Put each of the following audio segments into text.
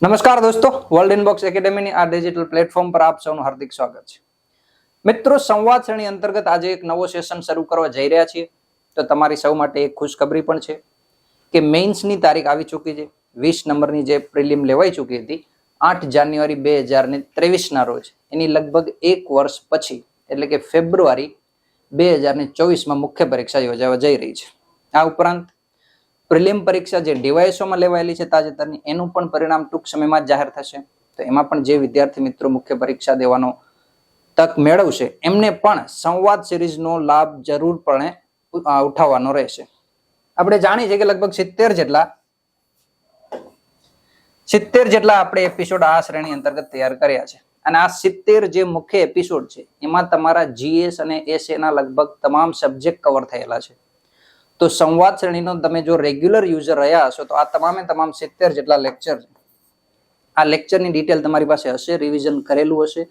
નમસ્કાર દોસ્તો, world inbox એકેડેમીની આ ડિજિટલ પ્લેટફોર્મ પર આપ સૌનું હાર્દિક સ્વાગત છે. મિત્રો, સંવાદ શ્રેણી અંતર્ગત આજે એક નવો સેશન શરૂ કરવા જઈ રહ્યા છીએ. તો તમારી સૌ માટે એક ખુશખબરી પણ છે કે મેઇન્સની તારીખ આવી ચૂકી છે. 20 નંબરની જે પ્રિલિમ લેવાઈ ચૂકી હતી 8 જાન્યુઆરી 2023 ના રોજ, એની લગભગ એક વર્ષ પછી એટલે કે ફેબ્રુઆરી 2024માં મુખ્ય પરીક્ષા યોજાવા જઈ રહી છે. આ ઉપરાંત પ્રિલિમ પરીક્ષા જે ડિવાઇસોમાં લેવાયેલી છે તાજેતરની, એનું પણ પરિણામ ટૂંક સમયમાં જ જાહેર થશે. તો એમાં પણ જે વિદ્યાર્થી મિત્રો મુખ્ય પરીક્ષા દેવાનો તક મેળવશે એમને પણ સંવાદ સિરીઝનો લાભ જરૂરપણે ઉઠાવવાનો રહેશે. આપણે જાણીએ છીએ કે લગભગ 70 જેટલા આપણે એપિસોડ આ શ્રેણી અંતર્ગત તૈયાર કર્યા છે. અને આ 70 જે મુખ્ય એપિસોડ છે એમાં તમારા જીએસ અને એસએ ના લગભગ તમામ સબ્જેક્ટ કવર થયેલા છે. તો સંવાદ શ્રેણીનો તમે જો રેગ્યુલર યુઝર રહ્યા હશો તો આ તમામે તમામ 70 જેટલા લેક્ચર છે. આ લેક્ચરની ડિટેલ તમારી પાસે હશે, રિવિઝન કરેલું હશે,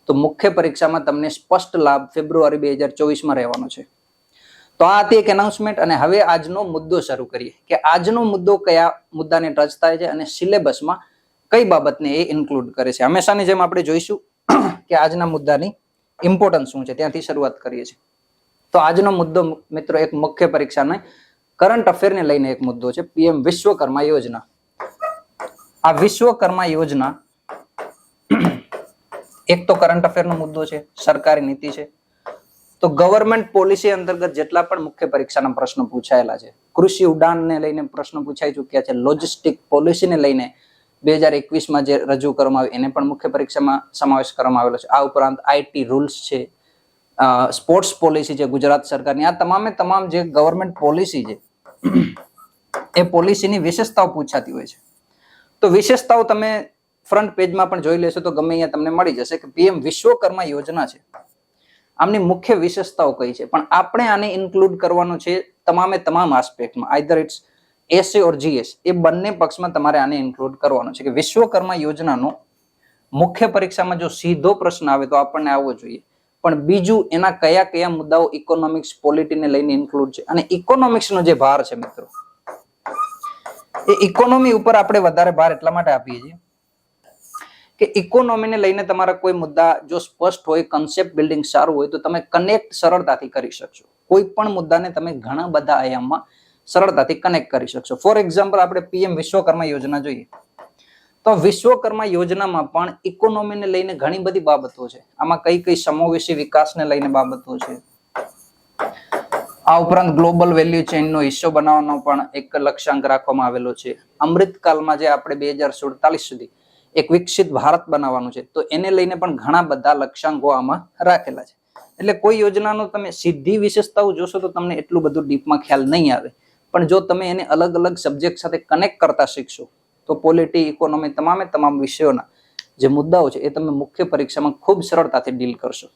તો મુખ્ય પરીક્ષામાં તમને સ્પષ્ટ લાભ ફેબ્રુઆરી 2024માં રહેવાનો છે. તો આ હતી એક એનાઉન્સમેન્ટ. અને હવે આજનો મુદ્દો શરૂ કરીએ કે આજનો મુદ્દો કયા મુદ્દાને ટચ થાય છે અને સિલેબસમાં કઈ બાબતને એ ઇન્ક્લુડ કરે છે. હંમેશાની જેમ આપણે જોઈશું કે આજના મુદ્દાની ઇમ્પોર્ટન્સ શું છે, ત્યાંથી શરૂઆત કરીએ છીએ. તો આજનો મુદ્દો મિત્રો એક મુખ્ય પરીક્ષાના કરંટ અફેરને લઈને એક મુદ્દો છે, પીએમ વિશ્વકર્મા યોજના. આ વિશ્વકર્મા યોજના એક તો કરંટ અફેરનો મુદ્દો છે, સરકારી નીતિ છે. તો ગવર્મેન્ટ પોલિસી અંતર્ગત જેટલા પણ મુખ્ય પરીક્ષાના પ્રશ્નો પૂછાયેલા છે, કૃષિ ઉડાનને લઈને પ્રશ્નો પૂછાઈ ચૂક્યા છે, લોજિસ્ટિક પોલિસીને લઈને 2021માં જે રજૂ કરવામાં આવ્યું એને પણ મુખ્ય પરીક્ષામાં સમાવેશ કરવામાં આવેલો છે. આ ઉપરાંત આઈટી રૂલ્સ છે, સ્પોર્ટ્સ પોલિસી છે ગુજરાત સરકારની, આ તમામે તમામ જે ગવર્મેન્ટ પોલિસી છે એ પોલિસીની વિશેષતાઓ પૂછાતી હોય છે. તો વિશેષતાઓ તમે ફ્રન્ટ પેજમાં પણ જોઈ લેશો તો ગમે અહીંયા તમને મળી જશે કે પીએમ વિશ્વકર્મા યોજના છે, આમની મુખ્ય વિશેષતાઓ કઈ છે. પણ આપણે આને ઇન્ક્લુડ કરવાનું છે તમામે તમામ આસ્પેક્ટમાં, either it's SA or GS, એ બંને પક્ષમાં તમારે આને ઇન્ક્લુડ કરવાનું છે કે વિશ્વકર્મા યોજનાનો મુખ્ય પરીક્ષામાં જો સીધો પ્રશ્ન આવે તો આપણને આવવો જોઈએ, પણ બીજું એના કયા કયા મુદ્દાઓ ઇકોનોમિક્સ પોલિટીને લઈને ઇન્ક્લુડ છે. અને ઇકોનોમિક્સનો જે ભાર છે મિત્રો, એ ઇકોનોમી ઉપર આપણે વધારે ભાર એટલા માટે આપીએ છીએ કે ઇકોનોમીને લઈને તમારા કોઈ મુદ્દા જો સ્પષ્ટ હોય, કન્સેપ્ટ બિલ્ડિંગ સારું હોય તો તમે કનેક્ટ સરળતાથી કરી શકશો. કોઈ પણ મુદ્દાને તમે ઘણા બધા આયામમાં સરળતાથી કનેક્ટ કરી શકશો. ફોર એક્ઝામ્પલ આપણે પીએમ વિશ્વકર્મા યોજના જોઈએ તો વિશ્વકર્મા યોજનામાં પણ ઇકોનોમીને લઈને ઘણી બધી બાબતો છે. આમાં કઈ કઈ સમાવેશી વિકાસને લઈને બાબતો છે. આ ઉપરાંત ગ્લોબલ વેલ્યુ ચેઇનનો હિસ્સો બનાવવાનો પણ એક લક્ષ્યાંક રાખવામાં આવેલો છે. અમૃતકાલમાં જે આપણે 2047 સુધી એક વિકસિત ભારત બનાવવાનું છે, તો એને લઈને પણ ઘણા બધા લક્ષ્યાંકો આમાં રાખેલા છે. એટલે કોઈ યોજનાનો તમે સીધી વિશેષતાઓ જોશો તો તમને એટલું બધું ડીપમાં ખ્યાલ નહીં આવે, પણ જો તમે એને અલગ અલગ સબ્જેક્ટ સાથે કનેક્ટ કરતા શીખશો તો પોલિટી, ઇકોનોમી, તમામે તમામ વિષયોના જે મુદ્દાઓ છે એ તમે મુખ્ય પરીક્ષામાં ખૂબ સરળતાથી ડીલ કરશો.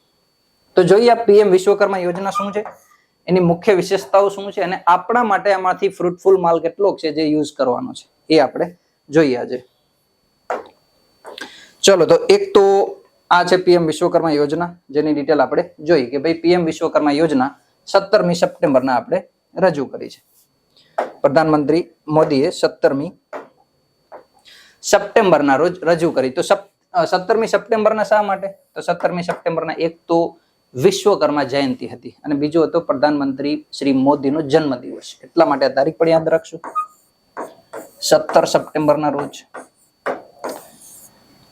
તો જોઈએ આ પીએમ વિશ્વકર્મા યોજના શું છે, એની મુખ્ય વિશેષતાઓ શું છે, અને આપણા માટે આમાંથી ફ્રૂટફુલ માલ કેટલો છે જે યુઝ કરવાનો છે એ આપણે જોઈએ આજે. ચલો, તો એક તો આ છે પીએમ વિશ્વકર્મા યોજના, જેની ડિટેલ આપણે જોઈએ કે ભાઈ પીએમ વિશ્વકર્મા યોજના 17મી સપ્ટેમ્બરના આપણે રજૂ કરી છે. પ્રધાનમંત્રી મોદીએ 17મી સપ્ટેમ્બરના રોજ રજૂ કરી. તો 17મી સપ્ટેમ્બરના શા માટે? તો 17મી સપ્ટેમ્બરના એક તો વિશ્વકર્મા જયંતિ હતી અને બીજો હતો પ્રધાનમંત્રી શ્રી મોદીનો જન્મદિવસ. એટલા માટે આ તારીખ પણ યાદ રાખશું, 17 સપ્ટેમ્બરના રોજ.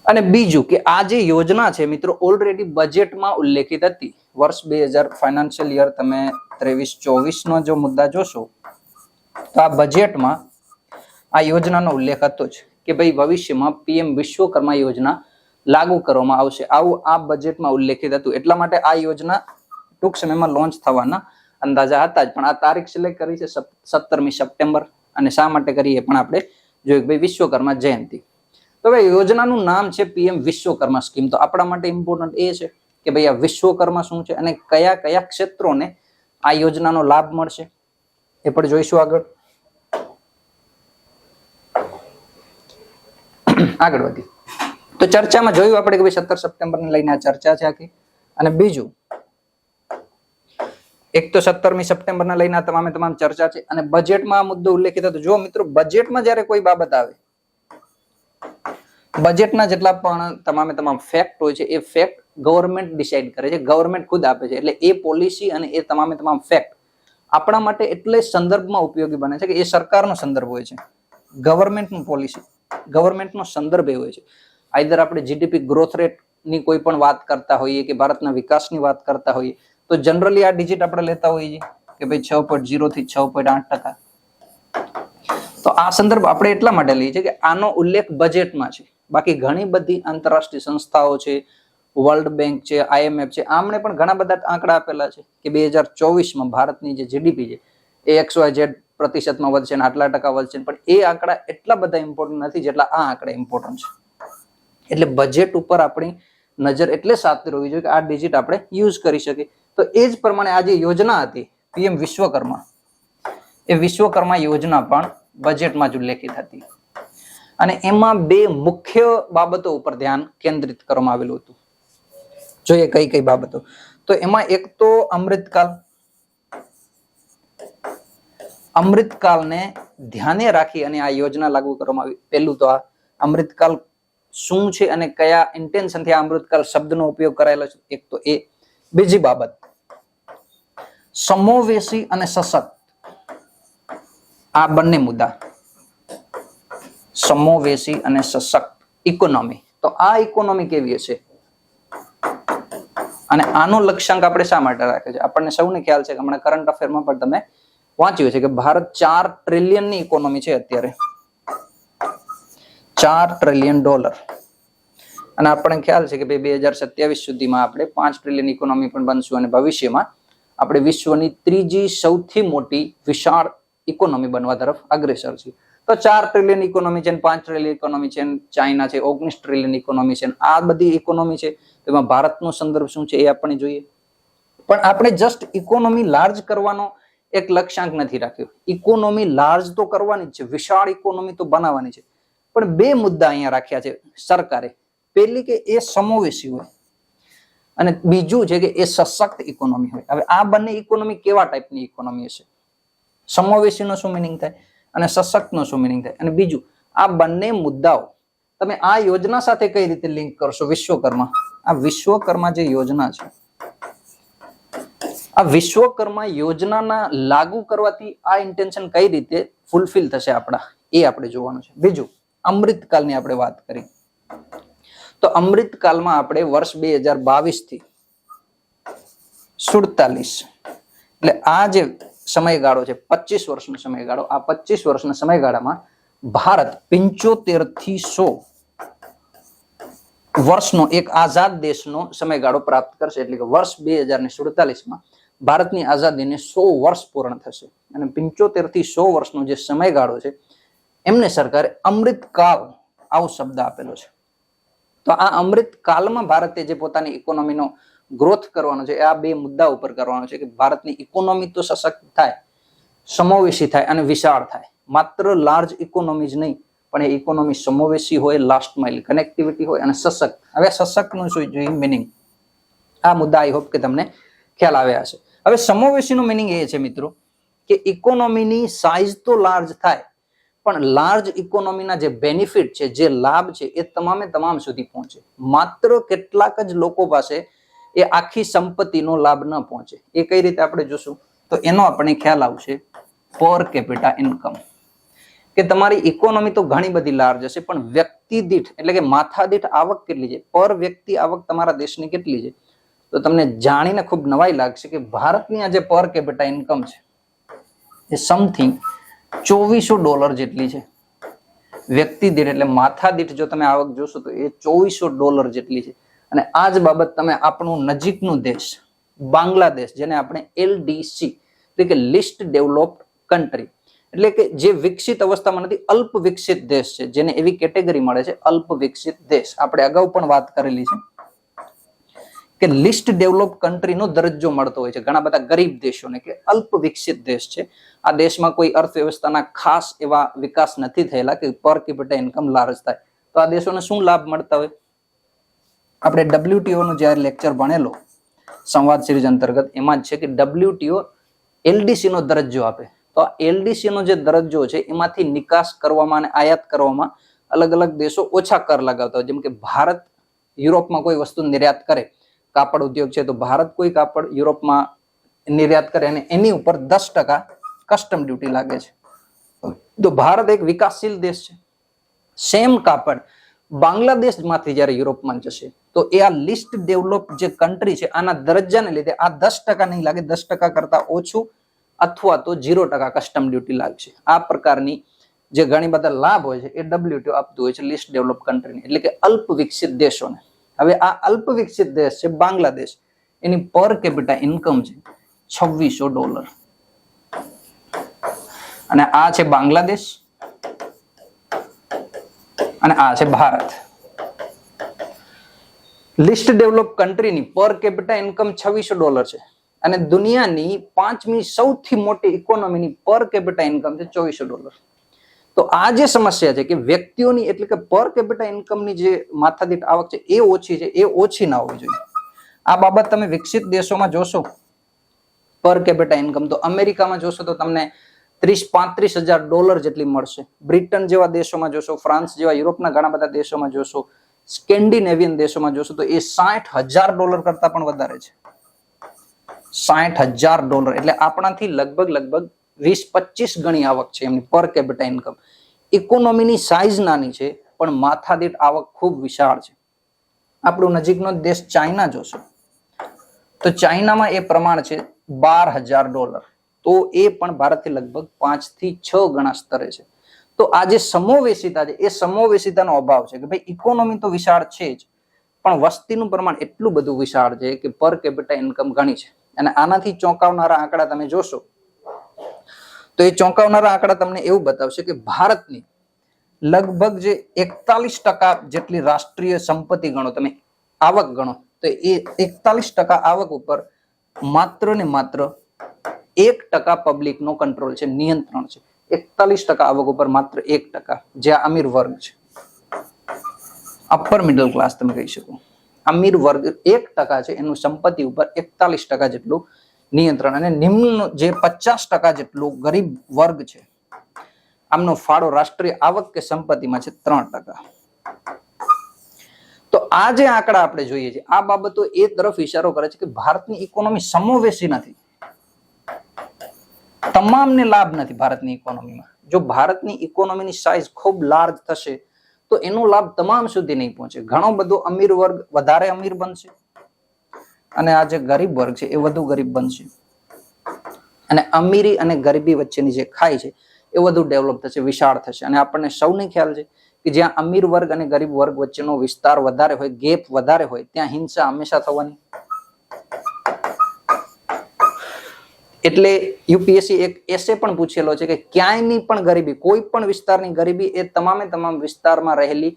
અને બીજું કે આ જે યોજના છે મિત્રો ઓલરેડી બજેટમાં ઉલ્લેખિત હતી. વર્ષ 2000 ફાઇનાન્શિયલ યર તમે 23-24 જો મુદ્દા જોશો તો આ બજેટમાં આ યોજનાનો ઉલ્લેખ હતો જ કે ભાઈ ભવિષ્યમાં પીએમ વિશ્વકર્મા યોજના લાગુ કરવામાં આવશે, આવું આ બજેટમાં ઉલ્લેખિત હતું. એટલા માટે આ યોજના ટૂંક સમયમાં લોન્ચ થવાના અંદાજા હતા જ. પણ આ તારીખ સિલેક્ટ કરી છે 17મી સપ્ટેમ્બર. અને શા માટે કરીએ પણ આપણે જોયું કે ભાઈ વિશ્વકર્મા જયંતિ. તો ભાઈ યોજનાનું નામ છે પીએમ વિશ્વકર્મા સ્કીમ. તો આપણા માટે ઇમ્પોર્ટન્ટ એ છે કે ભાઈ આ વિશ્વકર્મા શું છે અને કયા કયા ક્ષેત્રોને આ યોજનાનો લાભ મળશે એ પણ જોઈશું આગળ. આગળ વધી તો ચર્ચામાં જોયું આપણે કે ભાઈ 17 સપ્ટેમ્બરને લઈને આ ચર્ચા છે આખી. અને બીજું એક તો 17મી સપ્ટેમ્બરના લઈને તમામે તમામ ચર્ચા છે અને બજેટમાં આ મુદ્દો ઉલ્લેખિત હતો. જો મિત્રો બજેટમાં જ્યારે કોઈ બાબત આવે બજેટના જેટલા પણ તમામ ફેક્ટ હોય છે એ ફેક્ટ ગવર્મેન્ટ ડિસાઈડ કરે છે, ગવર્મેન્ટ ખુદ આપે છે. એટલે એ પોલિસી અને એ તમામ ફેક્ટ આપણા માટે એટલે સંદર્ભમાં ઉપયોગી બને છે કે એ સરકારનો સંદર્ભ હોય છે, ગવર્મેન્ટનું પોલિસી, ગવર્મેન્ટનો સંદર્ભ એ હોય છે. આઈધર આપણે જીડીપી ગ્રોથ રેટ ની કોઈ પણ વાત કરતા હોઈએ કે ભારતના વિકાસની વાત કરતા હોઈએ તો જનરલી આ ડિજિટ આપણે લેતા હોઈએ છીએ કે ભાઈ 6.0 થી 6.8%. તો આ સંદર્ભ આપણે એટલા માટે લઈએ છીએ કે આનો ઉલ્લેખ બજેટમાં છે. બાકી ઘણી બધી આંતરરાષ્ટ્રીય સંસ્થાઓ છે, વર્લ્ડ બેંક છે, IMF છે, આમણે પણ ઘણા બધા આંકડા આપેલા છે કે 2024માં ભારતની જે જીડીપી છે એ XYZ% વધશે અને આટલા ટકા વધશે, પણ એ આંકડા એટલા બધા ઇમ્પોર્ટન્ટ નથી જેટલા આ આંકડા ઇમ્પોર્ટન્ટ છે. એટલે બજેટ ઉપર આપણી નજર એટલે સાચી હોવી જોઈએ કે આ ડિજિટ આપણે યુઝ કરી શકીએ. તો એ જ પ્રમાણે આ જે યોજના હતી PM વિશ્વકર્મા, એ વિશ્વકર્મા યોજના પણ બજેટમાં જ ઉલ્લેખિત હતી અને એમાં બે મુખ્ય બાબતો ઉપર ધ્યાન કેન્દ્રિત કરવામાં આવેલું હતું. જોઈએ કઈ કઈ બાબતો. તો એમાં એક તો અમૃતકાલને ધ્યાને રાખી અને આ યોજના લાગુ કરવામાં આવી. પહેલું તો આ અમૃતકાલ શું છે અને કયા ઇન્ટેન્શનથી આ અમૃતકાલ શબ્દનો ઉપયોગ કરાયેલો છે, એક તો એ. બીજી બાબત, સમોવેશી અને સશક્ત, આ બંને મુદ્દા, સમોવેશી અને સશક્ત ઇકોનોમી. તો આ ઇકોનોમી કેવી હશે અને આનો લક્ષ્યાંક આપણે શા માટે રાખ્યો છે? આપણને સૌને ખ્યાલ છે કે હમણાં કરંટ અફેરમાં પણ તમે વાંચ્યું છે કે ભારત $4 ટ્રિલિયનની ઇકોનોમી છે અત્યારે, $4 ટ્રિલિયન. અને આપણને ખ્યાલ છે કે 2027 સુધીમાં આપણે 5 ટ્રિલિયન ઇકોનોમી પણ બનશું અને ભવિષ્યમાં આપણે વિશ્વની ત્રીજી સૌથી મોટી વિશાળ ઇકોનોમી બનવા તરફ અગ્રેસર છીએ. તો 4 ટ્રિલિયન ઇકોનોમી છે, 5 ટ્રિલિયન ઇકોનોમી છે, ચાઇના છે 19 ટ્રિલિયન ઇકોનોમી છે, આ બધી ઇકોનોમી છે. તેમાં ભારતનો સંદર્ભ શું છે એ આપણે જોઈએ. પણ આપણે જસ્ટ ઇકોનોમી લાર્જ કરવાનો એક લક્ષ્યાંક નથી રાખ્યો. ઇકોનોમી લાર્જ તો કરવાની જ છે, વિશાળ ઇકોનોમી તો બનાવવાની છે, પણ બે મુદ્દા અહીંયા રાખ્યા છે સરકારે. પહેલી કે એ સમોવેશી હોય અને બીજું છે કે એ સશક્ત ઇકોનોમી હોય. હવે આ બંને ઇકોનોમી કેવા ટાઈપની ઇકોનોમી હશે? સમોવેશીનો શું મિનિંગ થાય અને સશક્તનો શું મિનિંગ થાય? અને બીજું, આ બંને મુદ્દાઓ તમે આ યોજના સાથે કઈ રીતે લિંક કરશો? વિશ્વકર્મા, આ વિશ્વકર્મા જે યોજના છે, આ વિશ્વકર્મા યોજનાના લાગુ કરવાથી આ ઇન્ટેન્શન કઈ રીતે ફૂલફિલ થશે આપણા, એ આપણે જોવાનું છે. બીજું, અમૃતકાલની આપણે વાત કરી તો અમૃતકાલમાં આપણે વર્ષ 2022 થી 47, એટલે આ જે સમયગાળો છે 25 વર્ષનો સમયગાળો, આ 25 વર્ષના સમયગાળામાં ભારત 75 થી 100 વર્ષનો એક આઝાદ દેશનો સમયગાળો પ્રાપ્ત કરશે. એટલે કે વર્ષ 2047માં ભારતની આઝાદીને 100 વર્ષ પૂર્ણ થશે અને 75 થી 100 વર્ષનો જે સમયગાળો છે એમને સરકારે અમૃતકાલ આવો શબ્દ આપેલો છે. તો આ અમૃતકાલમાં ભારતે જે પોતાની ઇકોનોમીનો ગ્રોથ કરવાનો છે, આ બે મુદ્દા ઉપર કરવાનો છે કે ભારતની ઇકોનોમી તો સશક્ત થાય, સમોવેશી થાય અને વિશાળ થાય. માત્ર લાર્જ ઇકોનોમી જ નહીં, પણ એ ઇકોનોમી સમોવેશી હોય, લાસ્ટ માઇલ કનેક્ટિવિટી હોય અને સશક્ત. હવે સશક્તનું શું જોઈએ મિનિંગ? આ મુદ્દા આઈ હોપ કે તમને ખ્યાલ આવ્યા હશે. હવે સમોવેશીનો મિનિંગ એ છે મિત્રો કે ઇકોનોમીની સાઇઝ તો લાર્જ થાય, પણ લાર્જ ઇકોનોમીના જે બેનિફિટ છે, જે લાભ છે, એ તમામ સુધી પહોંચે. માત્ર કેટલાક જ લોકો પાસે એ આખી સંપત્તિનો લાભ ન પહોંચે. એ કઈ રીતે આપણે જોશું તો એનો આપણે ખ્યાલ આવશે પર કેપિટા ઇન્કમ. કે તમારી ઇકોનોમી તો ઘણી બધી લાર્જ હશે, પણ વ્યક્તિ દીઠ એટલે કે માથા દીઠ આવક કેટલી છે, પર વ્યક્તિ આવક તમારા દેશની કેટલી છે? તો તમને જાણીને ખૂબ નવાઈ લાગશે કે ભારતની આ જે પર કેપિટા ઇન્કમ છે એ સમથિંગ $2400 જેટલી છે વ્યક્તિ દીઠ. એટલે માથા દીઠ જો તમે આવક જોશો તો એ $2400 જેટલી છે. અને આ જ બાબત તમે આપણું નજીકનું દેશ બાંગ્લાદેશ, જેને આપણે LDC એટલે કે લિસ્ટ ડેવલપ્ડ કન્ટ્રી, એટલે કે જે વિકસિત અવસ્થામાં નથી, અલ્પ વિકસિત દેશ છે, જેને એવી કેટેગરી મળે છે અલ્પ વિકસિત દેશ. આપણે અગાઉ પણ વાત કરેલી છે કે લિસ્ટ ડેવલપ્ડ કન્ટ્રીનો દરજ્જો મળતો હોય છે ઘણા બધા ગરીબ દેશોને કે અલ્પ વિકસિત દેશ છે. આ દેશમાં કોઈ અર્થવ્યવસ્થાના ખાસ એવા વિકાસ નથી થયેલા કે પર કેપિટા ઇન્કમ લાર્જ થાય. તો આ દેશોને શું લાભ મળતા હોય? આપણે WTO નું જ્યારે લેક્ચર ભણેલો સંવાદ સિરીઝ અંતર્ગત, એમાં જ છે કે WTO LDC નો દરજ્જો આપે. તો આ LDC નો જે દરજ્જો છે એમાંથી નિકાસ કરવામાં અને આયાત કરવામાં અલગ અલગ દેશો ઓછા કર લગાવતા હોય. જેમ કે ભારત યુરોપમાં કોઈ વસ્તુ નિર્યાત કરે, કાપડ ઉદ્યોગ છે, તો ભારત કોઈ કાપડ યુરોપમાં નિર્યાત કરે અને એની ઉપર 10% કસ્ટમ ડ્યુટી લાગે છે. તો ભારત એક વિકાસશીલ દેશ છે. સેમ કાપડ બાંગ્લાદેશ માંથી જયારે યુરોપમાં જશે તો એ આ લીસ્ટ ડેવલપ જે કન્ટ્રી છે આના દરજ્જાને લીધે આ 10% નહીં લાગે, 10% કરતા ઓછું અથવા તો 0% કસ્ટમ ડ્યુટી લાગશે. આ પ્રકારની જે ઘણી બધા લાભ હોય છે એ WTO આપતું હોય છે લીસ્ટ ડેવલપ કન્ટ્રીને, એટલે કે અલ્પ વિકસિત દેશોને. હવે આ અલ્પ વિકસિત દેશ છે બાંગ્લાદેશ, એની પર કેપિટા ઇન્કમ છે $2600 અને આ છે બાંગ્લાદેશ અને આ છે ભારત. લિસ્ટ ડેવલપ કન્ટ્રીની પર કેપિટા ઇન્કમ $2600 છે અને દુનિયાની 5મી સૌથી મોટી ઇકોનોમીની પર કેપિટા ઇન્કમ છે $2400. તો આ જે સમસ્યા છે કે વ્યક્તિઓની એટલે કે પર કેપિટા ઇન્કમની જે માથાદીઠ આવક છે એ ઓછી છે, એ ઓછી ના હોવી જોઈએ. આ બાબત તમે વિકસિત દેશોમાં જોશો પર કેપિટા ઇન્કમ, તો અમેરિકામાં જોશો તો તમને $30,000-35,000 જેટલી મળશે. બ્રિટન જેવા દેશોમાં જોશો, ફ્રાન્સ જેવા યુરોપના ઘણા બધા દેશોમાં જોશો, સ્કેન્ડિનેવિયન દેશોમાં જોશો તો એ $60,000 કરતા પણ વધારે છે. $60,000 એટલે આપણાથી લગભગ 20-25 ગણી આવક છે એમની પર કેપિટા ઇન્કમ. ઇકોનોમીની સાઇઝ નાની છે પણ માથાદીઠ આવક ખૂબ વિશાળ છે. આપણો નજીકનો દેશ ચાઇના જોશો તો ચાઇનામાં એ પ્રમાણ છે $12,000, તો એ પણ ભારતથી લગભગ 5 થી 6 ગણા સ્તરે છે. તો આ જે સમોવેશિતા છે એ સમોવેશિતાનો અભાવ છે કે ભાઈ ઇકોનોમી તો વિશાળ છે જ પણ વસ્તીનું પ્રમાણ એટલું બધું વિશાળ છે કે પર કેપિટા ઇન્કમ ઘણી છે. અને આનાથી ચોંકાવનારા આંકડા તમે જોશો તો એ ચોંકાવનારા આંકડા તમને એવું બતાવશે કે ભારતની લગભગ જે 41% જેટલી રાષ્ટ્રીય સંપત્તિ ગણો, તમે આવક ગણો, તો એ 41% આવક ઉપર માત્ર ને માત્ર 1% પબ્લિક નો કંટ્રોલ છે, નિયંત્રણ છે. 41% આવક ઉપર માત્ર 1%, જે અમીર વર્ગ છે, અપર મિડલ ક્લાસ તમે કહી શકો. અમીર વર્ગ 1% છે, એનું સંપત્તિ ઉપર 41% જેટલું નિયંત્રણ, અને નિમ્ન જે 50% જેટલું ગરીબ વર્ગ છે આમનો ફાળો રાષ્ટ્રીય આવક કે સંપત્તિમાં છે 3%. તો આ જે આંકડા આપણે જોઈએ છે આ બાબતો એ તરફ ઇશારો કરે છે કે ભારતની ઇકોનોમી સમોવેશી નથી, તમામને લાભ નથી ભારતની ઇકોનોમીમાં. જો ભારતની ઇકોનોમીની સાઇઝ ખૂબ લાર્જ થશે તો એનો લાભ તમામ સુધી નહીં પહોંચે. ઘણો બધો અમીર વર્ગ વધારે અમીર બનશે અને આ જે ગરીબ વર્ગ છે એ વધુ ગરીબ બનશે, અને અમીરી અને ગરીબી વચ્ચેની જે ખાઈ છે એ વધુ ડેવલપ થશે, વિશાળ થશે. અને આપણને સૌને ખ્યાલ છે કે જ્યાં અમીર વર્ગ અને ગરીબ વર્ગ વચ્ચેનો વિસ્તાર વધારે હોય, ગેપ વધારે હોય, ત્યાં હિંસા હંમેશા થવાની. એટલે યુપીએસસી એક એસે પણ પૂછેલો છે કે ક્યાંયની પણ ગરીબી, કોઈ પણ વિસ્તારની ગરીબી એ તમામે તમામ વિસ્તારમાં રહેલી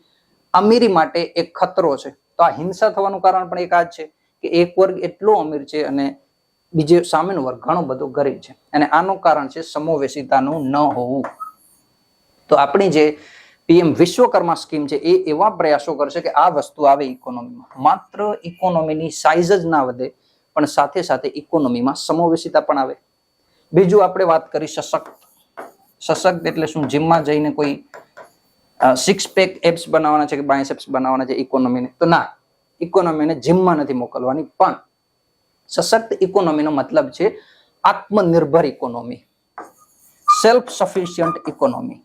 અમીરી માટે એક ખતરો છે. તો આ હિંસા થવાનું કારણ પણ એક આ જ છે કે એક વર્ગ એટલો અમીર છે અને બીજો સામેનો વર્ગ ઘણો બધો ગરીબ છે, અને આનું કારણ છે સમોવેશિતાનું ન હોવું. તો આપણી જે પીએમ વિશ્વકર્મા સ્કીમ છે એ એવા પ્રયાસો કરશે કે આ વસ્તુ આવે ઇકોનોમીમાં. માત્ર ઇકોનોમીની સાઇઝ જ ના વધે પણ સાથે સાથે ઇકોનોમીમાં સમોવેશિતા પણ આવે. બીજું આપણે વાત કરી સશક્ત. સશક્ત એટલે શું? જીમમાં જઈને કોઈ 6 પેક એપ્સ બનાવવાના છે કે બાયસેપ્સ બનાવવાના છે ઇકોનોમીને? તો ના, ઇકોનોમીને જીમમાં નથી મોકલવાની, પણ સશક્ત ઇકોનોમીનો મતલબ છે આત્મનિર્ભર ઇકોનોમી, સેલ્ફ સફિશિયન્ટ ઇકોનોમી.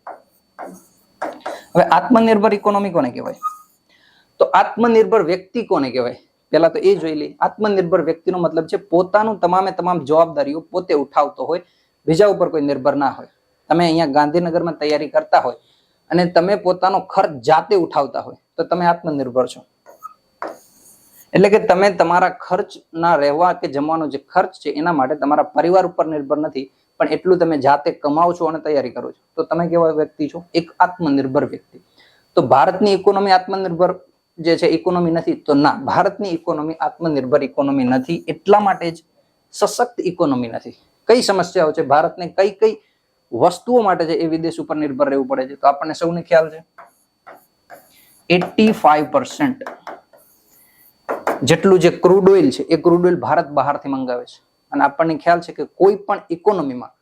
હવે આત્મનિર્ભર ઇકોનોમી કોને કહેવાય? તો આત્મનિર્ભર વ્યક્તિ કોને કહેવાય? પહેલા તો એ જોઈ લઈએ. આત્મનિર્ભર વ્યક્તિનો મતલબ છે પોતાનું તમામે તમામ જવાબદારીઓ પોતે ઉઠાવતો હોય, બીજા ઉપર કોઈ નિર્ભર ના હોય. તમે અહીંયા ગાંધીનગરમાં તૈયારી કરતા હોય અને તમે પોતાનો ખર્ચ જાતે ઉઠાવતા હોય તો તમે આત્મનિર્ભર છો. એટલે કે તમે તમારા ખર્ચના રહેવા કે જમવાનો જે ખર્ચ છે એના માટે તમારા પરિવાર ઉપર નિર્ભર નથી, પણ એટલું તમે જાતે કમાઓ છો અને તૈયારી કરો છો, તો તમે કેવા વ્યક્તિ છો? એક આત્મનિર્ભર વ્યક્તિ. તો ભારતની ઇકોનોમી આત્મનિર્ભર જે છે ઇકોનોમી નથી? તો ના, ભારતની ઇકોનોમી આત્મનિર્ભર ઇકોનોમી નથી. એટલા માટે જ સશક્ત ઇકોનોમી નથી. કઈ સમસ્યાઓ છે ભારતને, કઈ કઈ વસ્તુઓ માટે છે એ વિદેશ ઉપર નિર્ભર રહેવું પડે છે? તો આપણને સૌને ખ્યાલ છે 85% જેટલું જે ક્રૂડ ઓઇલ છે એ ક્રૂડ ઓઇલ ભારત બહારથી મંગાવે છે. અને આપણને ખ્યાલ છે કે કોઈ પણ ઇકોનોમીમાં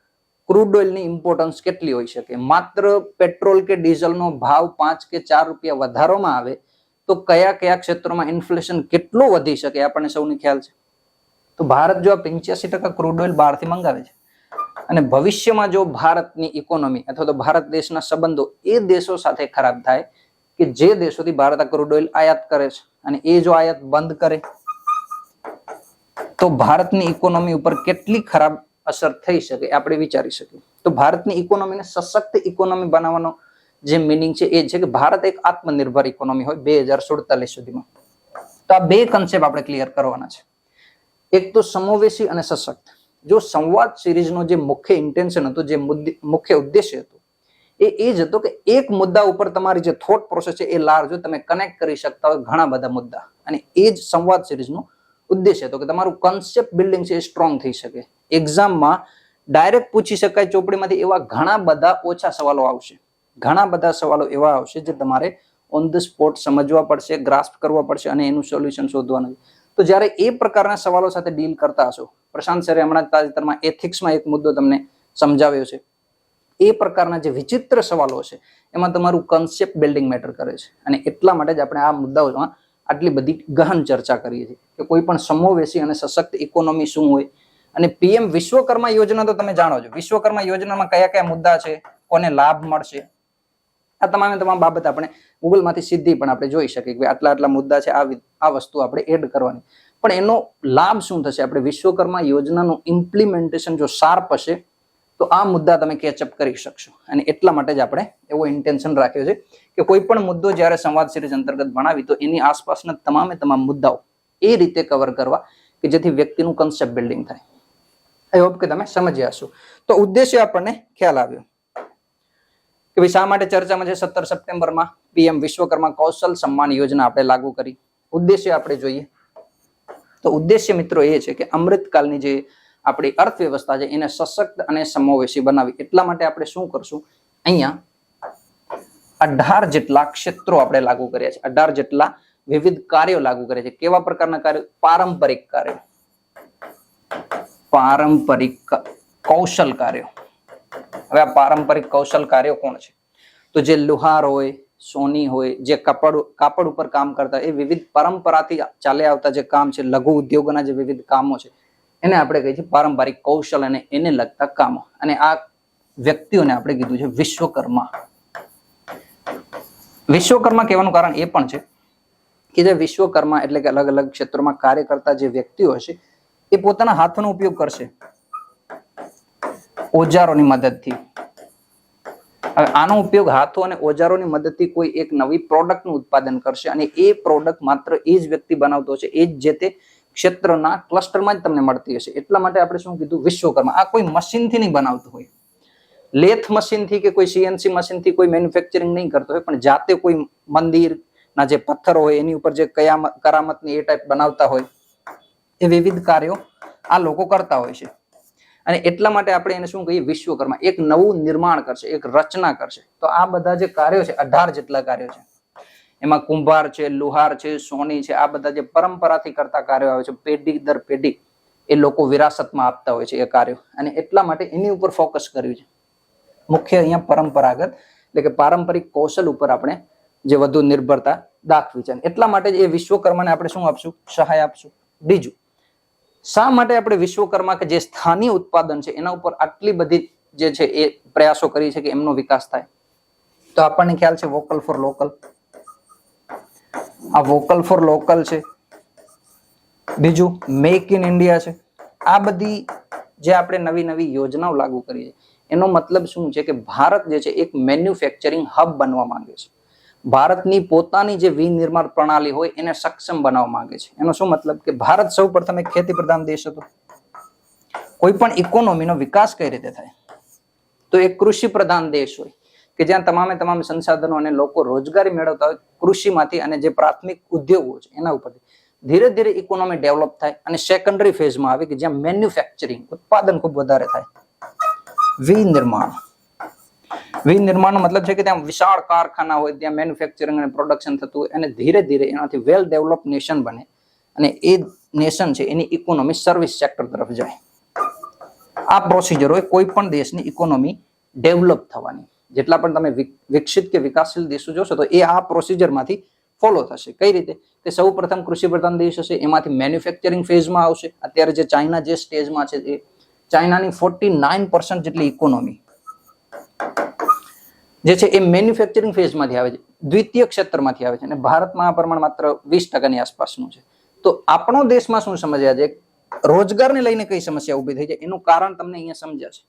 ક્રૂડ ઓઇલની ઇમ્પોર્ટન્સ કેટલી હોઈ શકે? માત્ર પેટ્રોલ કે ડીઝલનો ભાવ 5 કે 4 રૂપિયા વધારવામાં આવે તો કયા કયા ક્ષેત્રોમાં ઇન્ફ્લેશન કેટલું વધી શકે આપણને સૌને ખ્યાલ છે. તો ભારત જો 85% ક્રૂડ ઓઇલ બહારથી મંગાવે છે અને ભવિષ્યમાં જો ભારતની ઇકોનોમી અથવા તો ભારત દેશના સંબંધો એ દેશો સાથે ખરાબ થાય કે જે દેશોથી ભારત આ ક્રૂડ ઓઇલ આયાત કરે છે અને એ જો આયાત બંધ કરે તો ભારતની ઇકોનોમી ઉપર કેટલી ખરાબ અસર થઈ શકે આપણે વિચારી શકીએ. તો ભારતની ઇકોનોમીને સશક્ત ઇકોનોમી બનાવવાનો જે મિનિંગ છે એ છે કે ભારત એક આત્મનિર્ભર ઇકોનોમી હોય 2047 સુધીમાં. તો આ બે કન્સેપ્ટ આપણે ક્લિયર કરવાના છે. એક તો સમોવેશી અને સશક્ત. જો સંવાદ સિરીઝનો જે મુખ્ય ઇન્ટેન્શન હતો, જે મુખ્ય ઉદ્દેશ્ય હતો એ જ હતો કે એક મુદ્દા ઉપર તમારી જે થોટ પ્રોસેસ છે એ લાર્જ તમે કનેક્ટ કરી શકતા હોય ઘણા બધા મુદ્દા, અને એ જ સંવાદ સિરીઝનો ઉદ્દેશ્ય હતો કે તમારું કન્સેપ્ટ બિલ્ડિંગ છે એ સ્ટ્રોંગ થઈ શકે. એક્ઝામમાં ડાયરેક્ટ પૂછી શકાય ચોપડીમાંથી એવા ઘણા બધા ઓછા સવાલો આવશે. ઘણા બધા સવાલો એવા આવશે જે તમારે ઓન ધ સ્પોટ સમજવા પડશે, ગ્રાસ્પ કરવા પડશે અને એનું સોલ્યુશન શોધવાનું. તો જ્યારે એ પ્રકારના સવાલો સાથે ડીલ કરતા હશો, પ્રશાંત સરે હમણાં તાજેતરમાં એથિક્સમાં એક મુદ્દો તમને સમજાવ્યો છે, એ પ્રકારના જે વિચિત્ર સવાલો છે એમાં તમારું કન્સેપ્ટ બિલ્ડિંગ મેટર કરે છે. અને એટલા માટે જ આપણે આ મુદ્દાઓમાં આટલી બધી ગહન ચર્ચા કરીએ છીએ કે કોઈ પણ સમોવેશી અને સશક્ત ઇકોનોમી શું હોય. અને પીએમ વિશ્વકર્મા યોજના તો તમે જાણો છો. વિશ્વકર્મા યોજનામાં કયા કયા મુદ્દા છે, કોને લાભ મળશે, આ તમામ બાબત આપણે ગૂગલમાંથી સીધી પણ આપણે જોઈ શકીએ કે આટલા આટલા મુદ્દા છે, આ વસ્તુ આપણે એડ કરવાની. પણ એનો લાભ શું થશે? આપણે વિશ્વકર્મા યોજનાનું ઇમ્પ્લિમેન્ટેશન જો શાર્પ હશે તો આ મુદ્દા તમે કેચઅપ કરી શકશો. અને એટલા માટે જ આપણે એવો ઇન્ટેન્શન રાખ્યો છે કે કોઈ પણ મુદ્દો જ્યારે સંવાદ સિરીઝ અંતર્ગત ભણાવી તો એની આસપાસના તમામ મુદ્દાઓ એ રીતે કવર કરવા કે જેથી વ્યક્તિનું કન્સેપ્ટ બિલ્ડિંગ થાય. આઈ હોપ કે તમે સમજ્યા હશો. તો ઉદ્દેશ્ય આપણને ખ્યાલ આવ્યો કે ભાઈ શા માટે ચર્ચામાં છે 17 સપ્ટેમ્બરમાં પીએમ વિશ્વકર્મા કૌશલ સન્માન યોજના આપણે લાગુ કરી. ઉદ્દેશ્ય આપણે જોઈએ તો ઉદ્દેશ્ય મિત્રો એ છે કે અમૃતકાળની જે આપણી અર્થવ્યવસ્થા છે એને સશક્ત અને સમાવેશી બનાવી. એટલા માટે આપણે શું કરશું, અહીંયા 18 જેટલા ક્ષેત્રો આપણે લાગુ કર્યા છે, 18 જેટલા વિવિધ કાર્યો લાગુ કર્યા છે. કેવા પ્રકારના કાર્યો? પારંપરિક કાર્યો, પારંપરિક કૌશલ કાર્યો. હવે આ પારંપરિક કૌશલ કાર્યો કોણ છે? તો જે લુહાર હોય, સોની હોય, જે કાપડ ઉપર કામ કરતા, એ વિવિધ પરંપરાથી ચાલ્યા આવતા જે કામ છે, લઘુ ઉદ્યોગોના જે વિવિધ કામો છે એને આપણે કહીએ છીએ પારંપરિક કૌશલ અને એને લગતા કામો. અને આ વ્યક્તિઓને આપણે કીધું છે વિશ્વકર્મા. વિશ્વકર્મા કહેવાનું કારણ એ પણ છે કે જે વિશ્વકર્મા એટલે કે અલગ અલગ ક્ષેત્રોમાં કાર્ય કરતા જે વ્યક્તિઓ હશે એ પોતાના હાથોનો ઉપયોગ કરશે ઓજારોની મદદથી. હવે આનો ઉપયોગ હાથો અને ઓજારોની મદદથી કોઈ એક નવી પ્રોડક્ટનું ઉત્પાદન કરશે અને એ પ્રોડક્ટ માત્ર એ જ વ્યક્તિ બનાવતો છે, એ જ જે તે ક્ષેત્રના ક્લસ્ટરમાં જ તમને મળતી હશે. એટલા માટે આપણે શું કીધું? વિશ્વકર્મા. આ કોઈ મશીનથી નહીં બનાવતું હોય, લેથ મશીનથી કે કોઈ સીએનસી મશીનથી કોઈ મેન્યુફેક્ચરિંગ નહીં કરતો હોય, પણ જાતે કોઈ મંદિરના જે પથ્થરો હોય એની ઉપર જે કરામતની એ ટાઈપ બનાવતા હોય, એ વિવિધ કાર્યો આ લોકો કરતા હોય છે. અને એટલા માટે આપણે એને શું કહીએ? વિશ્વકર્મા. એક નવું નિર્માણ કરશે, એક રચના કરશે. તો આ બધા જે કાર્યો છે, 18 જેટલા કાર્યો છે, એમાં કુંભાર છે, લુહાર છે, સોની છે, આ બધા જે પરંપરાથી કરતા કાર્યો આવે છે, પેઢી દર પેઢી એ લોકો વિરાસતમાં આપતા હોય છે એ કાર્યો. અને એટલા માટે એની ઉપર ફોકસ કર્યું છે. મુખ્ય અહીંયા પરંપરાગત એટલે કે પારંપરિક કૌશલ ઉપર આપણે જે વધુ નિર્ભરતા દાખવી છે. એટલા માટે જ એ વિશ્વકર્માને આપણે શું આપશું? સહાય આપશું. બીજું, શા માટે આપણે વિશ્વકર્મા કે જે સ્થાનિય ઉત્પાદન છે એના ઉપર આટલી બધી જે છે એ પ્રયાસો કરી છે કે એમનો વિકાસ થાય? તો આપણને ખ્યાલ છે વોકલ ફોર લોકલ. આ વોકલ ફોર લોકલ છે. બીજું મેક ઇન ઇન્ડિયા છે. આ બધી જે આપણે નવી નવી યોજનાઓ લાગુ કરી છે એનો મતલબ શું છે કે ભારત જે છે એક મેન્યુફેક્ચરિંગ હબ બનવા માંગે છે. ભારતની પોતાની જે વિનિર્માણ પ્રણાલી હોય એને સક્ષમ બનાવવા માંગે છે. એનો શું મતલબ કે ભારત સૌ પ્રથમ એક ખેતી પ્રધાન દેશ હતો. કોઈ પણ ઇકોનોમીનો વિકાસ કઈ રીતે થાય? તો એક કૃષિ પ્રધાન દેશ હોય કે જ્યાં તમામ સંસાધનો અને લોકો રોજગારી મેળવતા હોય કૃષિમાંથી, અને જે પ્રાથમિક ઉદ્યોગો છે એના ઉપરથી ધીરે ધીરે ઇકોનોમી ડેવલપ થાય અને સેકન્ડરી ફેઝમાં આવે કે જ્યાં મેન્યુફેક્ચરિંગ ઉત્પાદન ખૂબ વધારે થાય. વિનિર્માણનો મતલબ છે કે ત્યાં વિશાળ કારખાના હોય, ત્યાં મેન્યુફેક્ચરિંગ અને પ્રોડક્શન થતું હોય અને ધીરે ધીરે એનાથી વેલ ડેવલપ નેશન બને અને એ નેશન છે એની ઇકોનોમી સર્વિસ સેક્ટર તરફ જાય. આ પ્રોસિજર હોય કોઈ પણ દેશની ઇકોનોમી ડેવલપ થવાની. જેટલા પણ તમે વિકસિત કે વિકાસશીલ દેશો જોશો તો એ આ પ્રોસિજરમાંથી ફોલો થશે. કઈ રીતે? કે સૌ પ્રથમ કૃષિ પ્રધાન દેશ હશે, એમાંથી મેન્યુફેક્ચરિંગ ફેઝમાં આવશે. અત્યારે જે ચાઇના જે સ્ટેજમાં છે એ ચાઇનાની 49% જેટલી ઇકોનોમી જે છે એ મેન્યુફેક્ચરિંગ ફેઝમાંથી આવે છે, દ્વિતીય ક્ષેત્રમાંથી આવે છે, અને ભારતમાં આ પ્રમાણ માત્ર 20% આસપાસનું છે. તો આપણો દેશમાં શું સમસ્યા છે, રોજગારને લઈને કઈ સમસ્યા ઊભી થઈ છે, એનું કારણ તમને અહીંયા સમજ્યા છે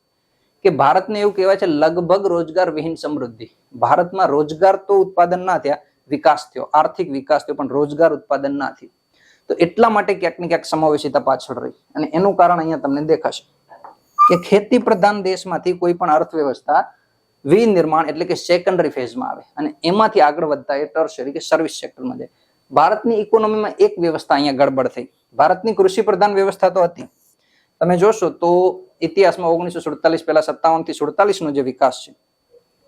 કે ભારતને એવું કહેવાય છે લગભગ રોજગાર વિહીન સમૃદ્ધિ. ભારતમાં રોજગાર તો ઉત્પાદન ના થયા, વિકાસ થયો, આર્થિક વિકાસ થયો, પણ રોજગાર ઉત્પાદન ના થયું. તો એટલા માટે ક્યાંક ને ક્યાંક સમાવેશિતા પાછળ રહી, અને એનું કારણ અહીંયા તમને દેખાશે કે ખેતી પ્રધાન દેશમાંથી કોઈ પણ અર્થવ્યવસ્થા વિનિર્માણ એટલે કે સેકન્ડરી ફેઝમાં આવે, અને એમાંથી આગળ વધતા એ ટર્શરી કે સર્વિસ સેક્ટરમાં જાય. ભારતની ઇકોનોમીમાં એક વ્યવસ્થા અહીંયા ગડબડ થઈ. ભારતની કૃષિ પ્રધાન વ્યવસ્થા તો હતી. તમે જોશો તો ઇતિહાસમાં 1947 પહેલા 57 થી 47 નો જે વિકાસ છે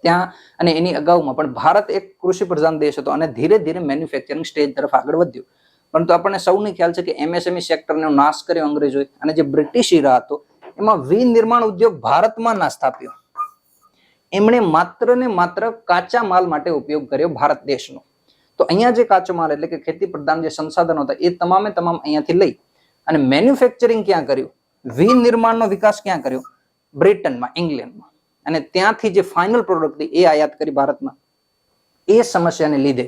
ત્યાં અને એની અગાઉમાં પણ ભારત એક કૃષિ પ્રધાન દેશ હતો, અને ધીરે ધીરે મેન્યુફેક્ચરિંગ સ્ટેજ તરફ આગળ વધ્યો. પરંતુ આપણને સૌને ખ્યાલ છે કે એમએસએમઈ સેક્ટરનો નાશ કર્યો અંગ્રેજોએ, અને જે બ્રિટિશ ઇરા હતો એમાં વિનિર્માણ ઉદ્યોગ ભારતમાં ના સ્થાપ્યો. એમણે માત્ર ને માત્ર કાચા માલ માટે ઉપયોગ કર્યો ભારત દેશનો. તો અહીંયા જે કાચો માલ એટલે કે ખેતી પ્રધાન જે સંસાધનો હતા એ તમામે તમામ અહીંયાથી લઈ અને મેન્યુફેક્ચરિંગ ક્યાં કર્યું, વિનિર્માણનો વિકાસ ક્યાં કર્યો? બ્રિટનમાં, ઇંગ્લેન્ડમાં, અને ત્યાંથી જે ફાઇનલ પ્રોડક્ટ એ આયાત કરી ભારતમાં. એ સમસ્યાને લીધે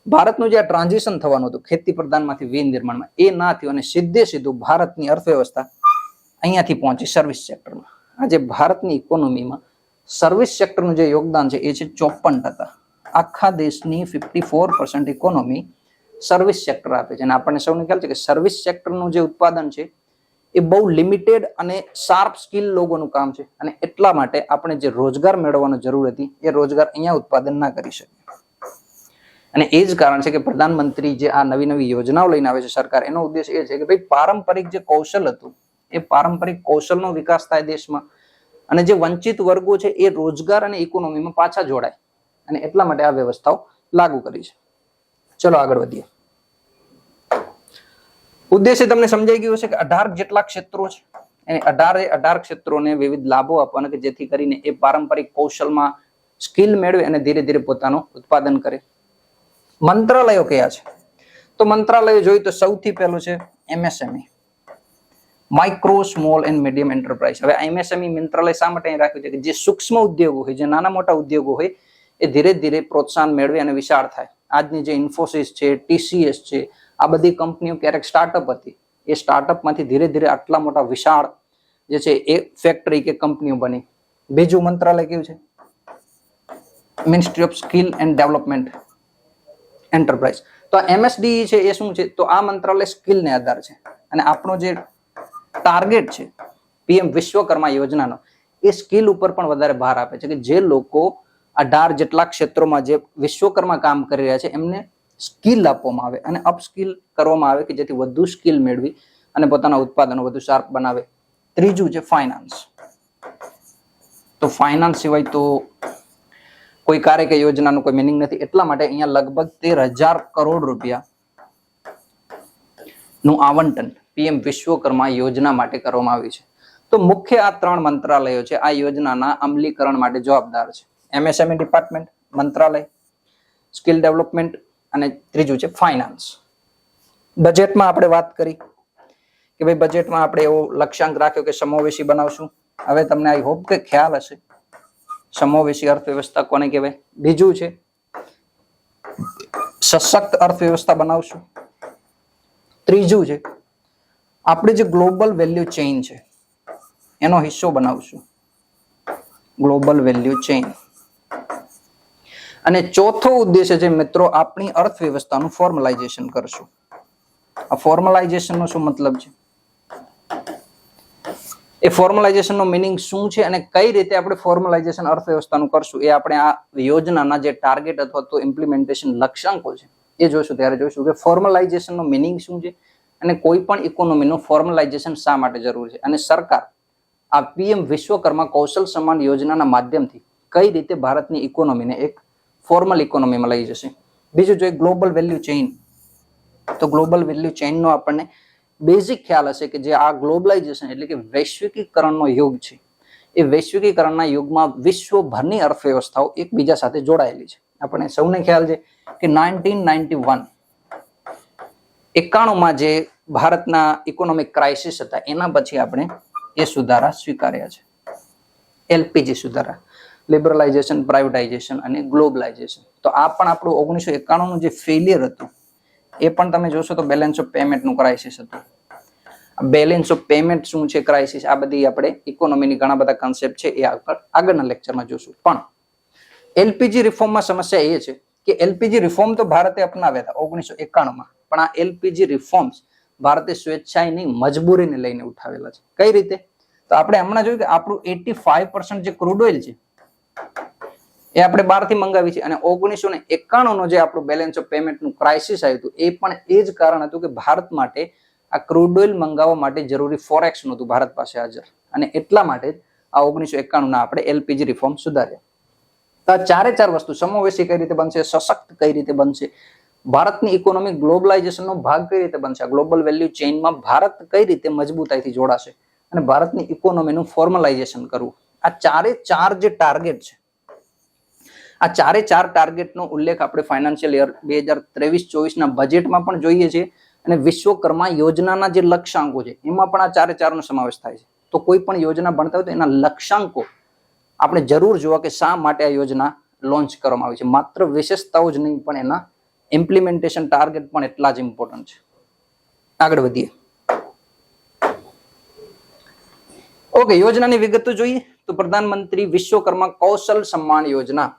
ભારતનું જે ટ્રાન્ઝિશન થવાનું હતું ખેતી પ્રધાનમાંથી વિનિર્માણમાં એ ના થયું, અને સીધું ભારતની અર્થવ્યવસ્થા અહીંયાથી પહોંચી સર્વિસ સેક્ટરમાં. આજે ભારતની ઇકોનોમીમાં સર્વિસ સેક્ટરનું જે યોગદાન છે એ છે 54%. આખા દેશની 54% ઇકોનોમી સર્વિસ સેક્ટર આપે છે. અને આપણને સૌને ખ્યાલ છે કે સર્વિસ સેક્ટરનું જે ઉત્પાદન છે એ બહુ લિમિટેડ અને શાર્પ સ્કિલ લોકોનું કામ છે, અને એટલા માટે આપણે જે રોજગાર મેળવવાની જરૂર હતી એ રોજગાર અહીંયા ઉત્પાદન ના કરી શકે. અને એ જ કારણ છે કે પ્રધાનમંત્રી જે આ નવી નવી યોજનાઓ લઈને આવે છે સરકાર, એનો ઉદ્દેશ એ છે કે ભાઈ પારંપરિક જે કૌશલ હતું એ પારંપરિક કૌશલનો વિકાસ થાય દેશમાં, અને જે વંચિત વર્ગો છે એ રોજગાર અને ઇકોનોમીમાં પાછા જોડાય, અને એટલા માટે આ વ્યવસ્થાઓ લાગુ કરી છે. ચલો આગળ વધીએ. ઉદ્દેશ્ય તમને સમજાઈ ગયું છે કે 18 જેટલા ક્ષેત્રો છે, અને 18 ક્ષેત્રોને વિવિધ લાભો આપવાના કે જેથી કરીને એ પારંપરિક કૌશલમાં સ્કિલ મેળવે અને ધીરે ધીરે પોતાનું ઉત્પાદન કરે. મંત્રાલયો કયા છે? તો મંત્રાલયો જોઈએ તો સૌથી પહેલું છે MSME, micro small and medium enterprise. હવે એમએસએમઈ મંત્રાલય શા માટે અહીં રાખ્યું છે કે જે સૂક્ષ્મ ઉદ્યોગો હોય, જે નાના મોટા ઉદ્યોગો હોય એ ધીરે ધીરે પ્રોત્સાહન મેળવે અને વિશાળ થાય. આજની જે ઇન્ફોસિસ છે, ટીસીએસ છે, આ બધી કંપનીઓ ક્યારેક સ્ટાર્ટઅપ હતી, એ સ્ટાર્ટઅપમાંથી ધીરે ધીરે આટલા મોટા વિશાળ જે છે એ ફેક્ટરી કે કંપનીઓ બની. બીજું મંત્રાલય કેવું છે? Ministry of skill and development enterprise. તો એમએસડી છે એ શું છે? તો આ મંત્રાલય સ્કિલને આધાર છે, અને આપણો જે ટાર્ગેટ છે પીએમ વિશ્વકર્મા યોજનાનો એ સ્કિલ ઉપર પણ વધારે ભાર આપે છે કે જે લોકો 18 જેટલા ક્ષેત્રોમાં જે વિશ્વકર્મા કામ કરી રહ્યા છે એમને સ્કિલ આપવામાં આવે અને અપસ્કિલ કરવામાં આવે કે જેથી વધુ સ્કિલ મેળવી અને પોતાના ઉત્પાદનો વધુ શાર્પ બનાવે. ત્રીજું છે ફાઇનાન્સ. તો ફાઇનાન્સ સિવાય તો કોઈ કાર્ય કે યોજનાનું કોઈ મિનિંગ નથી. એટલા માટે અહીંયા લગભગ 13,000 કરોડ રૂપિયા નું આવંટન પીએમ વિશ્વકર્મા યોજના માટે કરવામાં આવ્યું છે. તો મુખ્ય આ 3 મંત્રાલયો છે આ યોજનાના અમલીકરણ માટે જવાબદાર છે. એમએસએમઈ ડિપાર્ટમેન્ટ, મંત્રાલય, સ્કિલ ડેવલપમેન્ટ, અને ત્રીજું છે ફાઇનાન્સ. બજેટમાં આપણે વાત કરી કે ભાઈ બજેટમાં આપણે એવો લક્ષ્યાંક રાખ્યો કે સમાવેશી બનાવશું. હવે તમને આઈ હોપ કે ખ્યાલ હશે સમાવેશી અર્થવ્યવસ્થા કોને કહેવાય. બીજું છે સશક્ત અર્થવ્યવસ્થા બનાવશું. ત્રીજું છે આપણે જે ગ્લોબલ વેલ્યુ ચેઇન છે એનો હિસ્સો બનાવશું, ગ્લોબલ વેલ્યુ ચેઇન. અને ચોથો ઉદ્દેશ્ય છે મિત્રો આપણી અર્થવ્યવસ્થાનું ફોર્મલાઇઝેશન કરશું. આ ફોર્મલાઇઝેશનનો શું મતલબ છે, એ ફોર્મલાઇઝેશનનો મિનિંગ શું છે અને કઈ રીતે આપણે ફોર્મલાઇઝેશન અર્થવ્યવસ્થાનું કરશું એ આપણે આ યોજનાના જે ટાર્ગેટ અથવા તો ઇમ્પ્લિમેન્ટેશન લક્ષ્યાંકો છે એ જોશું. ત્યારે જોઈશું કે ફોર્મલાઇઝેશનનો મિનિંગ શું છે અને કોઈ પણ ઇકોનોમીનું ફોર્મલાઇઝેશન શા માટે જરૂરી છે, અને સરકાર આ પીએમ વિશ્વકર્મા કૌશલ સન્માન યોજનાના માધ્યમથી કઈ રીતે ભારતની ઇકોનોમીને એક ફોર્મલ ઇકોનોમીમાં લઈ જશે. બીજું જોઈએ ગ્લોબલ વેલ્યુ ચેઇન. તો ગ્લોબલ વેલ્યુ ચેઇનનો આપણને બેઝિક ખ્યાલ હશે કે જે આ ગ્લોબલાઇઝેશન એટલે કે વૈશ્વિકીકરણનો યુગ છે, એ વૈશ્વિકીકરણના યુગમાં વિશ્વભરની અર્થવ્યવસ્થાઓ એકબીજા સાથે જોડાયેલી છે. આપણે સૌને ખ્યાલ છે કે 1991 જે ભારતના ઇકોનોમિક ક્રાઇસિસ હતા એના પછી આપણે એ સુધારા સ્વીકાર્યા છે. એલપીજી સુધારા, લિબરલાઇઝેશન, પ્રાઇવેટાઇઝેશન અને ગ્લોબલાઇઝેશન. તો આ પણ આપણું 1991 નું જે ફેલિયર હતું એ પણ તમે જોશો તો બેલેન્સ ઓફ પેમેન્ટ નું ક્રાઇસિસ હતું. બેલેન્સ ઓફ પેમેન્ટ શું છે, ક્રાઇસિસ, આ બધી આપણે ઇકોનોમીની ઘણા બધા કન્સેપ્ટ છે એ આગળના લેક્ચરમાં જોશું. પણ એલપીજી રિફોર્મમાં સમસ્યા એ છે કે એલપીજી રિફોર્મ તો ભારતે અપનાવ્યા હતા 1991 પણ આ એલપીજી રિફોર્મ્સ ભારતે સ્વેચ્છાએ નહીં મજબૂરીને લઈને ઉઠાવેલા છે. કઈ રીતે? તો આપણે હમણાં જોયું કે આપણું 85% જે ક્રૂડ ઓઇલ છે એ આપણે બહારથી મંગાવી છે, અને 1991 નો જે આપણું બેલેન્સ ઓફ પેમેન્ટ નું ક્રાઇસિસ આવ્યું હતું એ પણ એ જ કારણ હતું કે ભારત માટે આ ક્રૂડ ઓઇલ મંગાવવા માટે જરૂરી ફોરેક્સ નહોતું ભારત પાસે હાજર, અને એટલા માટે આ 1991 ના આપણે એલપીજી રિફોર્મ સુધાર્યા. તો આ ચારે ચાર વસ્તુ સમાવેશી કઈ રીતે બનશે, સશક્ત કઈ રીતે બનશે, ભારતની ઇકોનોમી ગ્લોબલાઇઝેશનનો ભાગ કઈ રીતે બનશે, ગ્લોબલ વેલ્યુ ચેઇનમાં ભારત કઈ રીતે મજબૂતાઈથી જોડાશે અને ભારતની ઇકોનોમીનું ફોર્મલાઇઝેશન કરવું, આ ચારે ચાર જે ટાર્ગેટ છે આ ચારે ચાર ટાર્ગેટનો ઉલ્લેખ આપણે ફાઇનાન્શિયલ યર 2023-24 ના બજેટમાં પણ જોઈએ છીએ, અને વિશ્વકર્મા યોજનાના જે લક્ષ્યાંકો છે એમાં પણ આ ચારે ચારનો સમાવેશ થાય છે. તો કોઈ પણ યોજના ભણતા હોય તો એના લક્ષ્યાંકો આપણે જરૂર જોવા કે શા માટે આ યોજના લોન્ચ કરવામાં આવી છે. માત્ર વિશેષતાઓ જ નહીં પણ એના ઇમ્પ્લિમેન્ટેશન ટાર્ગેટ પણ એટલા જ ઇમ્પોર્ટન્ટ છે. આગળ વધીએ. ઓકે, યોજનાની વિગતો જોઈએ તો પ્રધાનમંત્રી વિશ્વકર્મા કૌશલ સન્માન યોજના,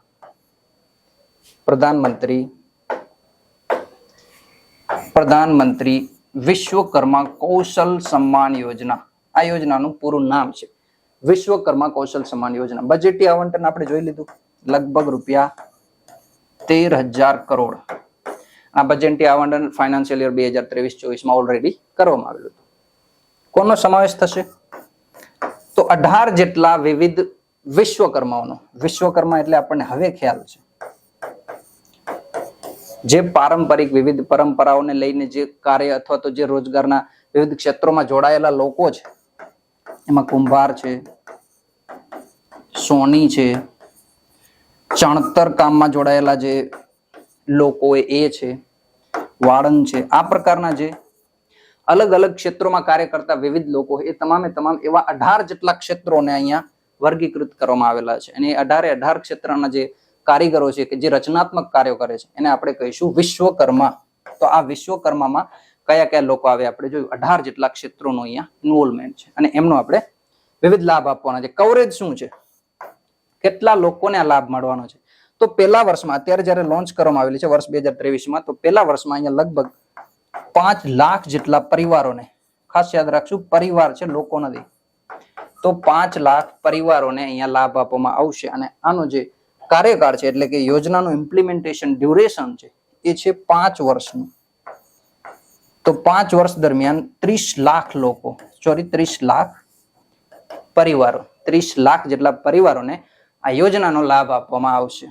પ્રધાનમંત્રી વિશ્વકર્મા કૌશલ સન્માન યોજના, આ યોજનાનું પૂરું નામ છે વિશ્વકર્મા કૌશલ સન્માન યોજના. બજેટરી આવંટન આપણે જોઈ લીધું, લગભગ રૂપિયા 13,000 કરોડ. આ બજેટરી આવંટન ફાઇનાન્શિયલ યર 2023-24 માં ઓલરેડી કરવામાં આવેલું હતું. કોનો સમાવેશ થશે? તો 18 જેટલા વિવિધ વિશ્વકર્માઓનો. વિશ્વકર્મા એટલે આપણને હવે ખ્યાલ છે જે પારંપરિક વિવિધ પરંપરાઓને લઈને જે કાર્ય અથવા તો જે રોજગારના વિવિધ ક્ષેત્રોમાં જોડાયેલા લોકો છે, એમાં કુંભાર છે, સોની છે, ચણતર કામમાં જોડાયેલા જે લોકો એ છે, વાળંદ છે, આ પ્રકારના જે અલગ અલગ ક્ષેત્રોમાં કાર્ય કરતા વિવિધ લોકો, એ તમામે તમામ એવા 18 જેટલા ક્ષેત્રોને અહીંયા વર્ગીકૃત કરવામાં આવેલા છે. અને 18 ક્ષેત્રના જે કારીગરો છે કે જે રચનાત્મક કાર્યો કરે છે એને આપણે કહીશું વિશ્વકર્મા. તો આ વિશ્વકર્મામાં કયા કયા લોકો આવે આપણે જોયું, 18 જેટલા ક્ષેત્રોનો અહીંયા ઇન્વોલ્વમેન્ટ છે અને એમનો આપણે વિવિધ લાભ આપવાના છે. કવરેજ શું છે, કેટલા લોકોને આ લાભ મળવાનો છે? તો પહેલા વર્ષમાં, અત્યારે જયારે લોન્ચ કરવામાં આવેલી છે વર્ષ 2023 તો પહેલા વર્ષમાં અહીંયા લગભગ 5 લાખ જેટલા પરિવારોને, ખાસ યાદ રાખશું પરિવાર છે, લોકો નથી, તો 5 લાખ પરિવારોને અહીંયા લાભ આપવામાં આવશે. અને આનો જે કાર્યકાળ છે એટલે કે યોજનાનું ઇમ્પ્લિમેન્ટેશન ડ્યુરેશન છે એ છે 5 વર્ષનું. તો 5 વર્ષ દરમિયાન 30 લાખ લોકો, 30 લાખ પરિવારો, 30 લાખ જેટલા પરિવારોને આ યોજનાનો લાભ આપવામાં આવશે.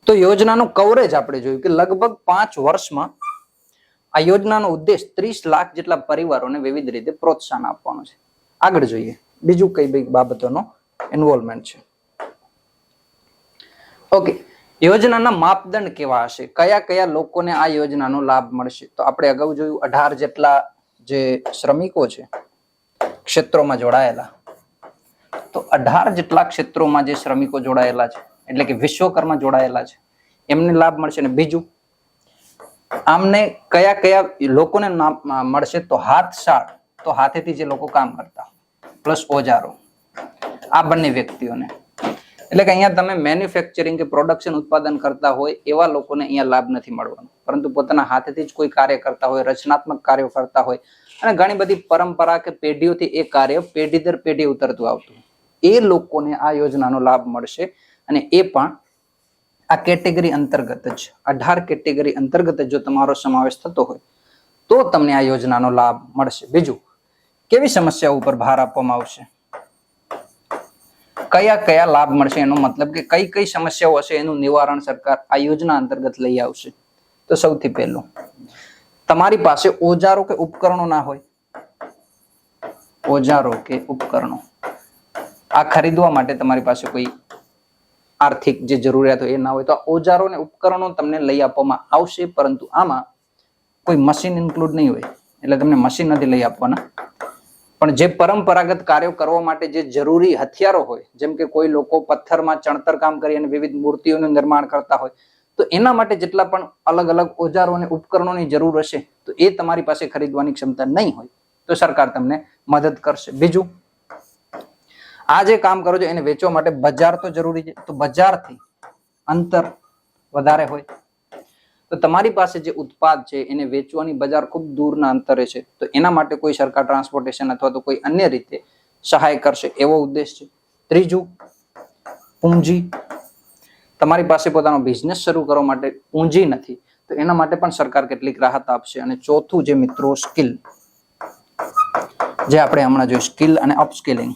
તો યોજનાનું કવરેજ આપણે જોયું કે લગભગ 5 વર્ષમાં આ યોજનાનો ઉદ્દેશ 30 લાખ જેટલા પરિવારોને વિવિધ રીતે પ્રોત્સાહન આપવાનો છે. આગળ જોઈએ બીજું કઈ બાબતોનો ઇન્વોલ્વમેન્ટ છે. ઓકે, યોજનાના માપદંડ કેવા હશે, કયા કયા લોકોને આ યોજનાનો લાભ મળશે? તો આપણે અગાઉ જોયું 18 જેટલા જે શ્રમિકો છે ક્ષેત્રોમાં જોડાયેલા, તો 18 જેટલા ક્ષેત્રોમાં જે શ્રમિકો જોડાયેલા છે એટલે કે વિશ્વકર્મા જોડાયેલા છે એમને લાભ મળશે. અને બીજું આમને કયા કયા લોકોને મળશે? તો હાથશાળ, તો હાથેથી જે લોકો કામ કરતા પ્લસ ઓજારો, આ બંને વ્યક્તિઓને. એટલે કે અહીંયા તમે મેન્યુફેક્ચરિંગ કે પ્રોડક્શન ઉત્પાદન કરતા હોય એવા લોકોને અહીંયા લાભ નથી મળવાનો, પરંતુ પોતાના હાથેથી જ કોઈ કાર્ય કરતા હોય, રચનાત્મક કાર્યો કરતા હોય અને ઘણી બધી પરંપરા કે પેઢીઓથી એ કાર્ય પેઢી દર પેઢી ઉતરતું આવતું, એ લોકોને આ યોજનાનો લાભ મળશે. અને એ પણ આ કેટેગરી અંતર્ગત જ, 18 કેટેગરી અંતર્ગત જો તમારો સમાવેશ થતો હોય તો તમને આ યોજનાનો લાભ મળશે. બીજું, કેવી સમસ્યાઓ ઉપર ભાર આપવામાં આવશે, કયા કયા લાભ મળશે, એનો મતલબ કે કઈ કઈ સમસ્યાઓ હશે એનું નિવારણ સરકાર આ યોજના અંતર્ગત લઈ આવશે. તો સૌથી પહેલું, તમારી પાસે ઓજારો કે ઉપકરણો ના હોય ઓજારો કે ઉપકરણો આ ખરીદવા માટે તમારી પાસે કોઈ આર્થિક જે જરૂરિયાત હોય એ ના હોય તો આ ઓજારો અને ઉપકરણો તમને લઈ આપવામાં આવશે, પરંતુ આમાં કોઈ મશીન ઇન્ક્લુડ નહીં હોય, એટલે તમને મશીન નથી લઈ આપવાના. પણ જે પરંપરાગત કાર્યો કરવા માટે જે જરૂરી હથિયારો હોય, જેમ કે કોઈ લોકો પથ્થરમાં ચણતર કામ કરી અને વિવિધ મૂર્તિઓનું નિર્માણ કરતા હોય, તો એના માટે જેટલા પણ અલગ અલગ ઓજારો અને ઉપકરણોની જરૂર હશે તો એ તમારી પાસે ખરીદવાની ક્ષમતા નહીં હોય તો સરકાર તમને મદદ કરશે. બીજું, આ જે કામ કરો છો એને વેચવા માટે બજાર તો જરૂરી છે, તો બજારથી અંતર વધારે હોય તો તમારી પાસે જે ઉત્પાદ છે એને વેચવાની બજાર ખૂબ દૂરના અંતરે છે, તો એના માટે કોઈ સરકાર ટ્રાન્સપોર્ટેશન અથવા તો કોઈ અન્ય રીતે સહાય કરશે એવો ઉદ્દેશ છે. ત્રીજું, પૂંજી. તમારી પાસે પોતાનો બિઝનેસ શરૂ કરવા માટે પૂંજી નથી તો એના માટે પણ સરકાર કેટલીક રાહત આપશે. અને ચોથું જે મિત્રો, સ્કિલ, જે આપણે હમણાં જોયું, સ્કિલ અને અપસ્કિલિંગ.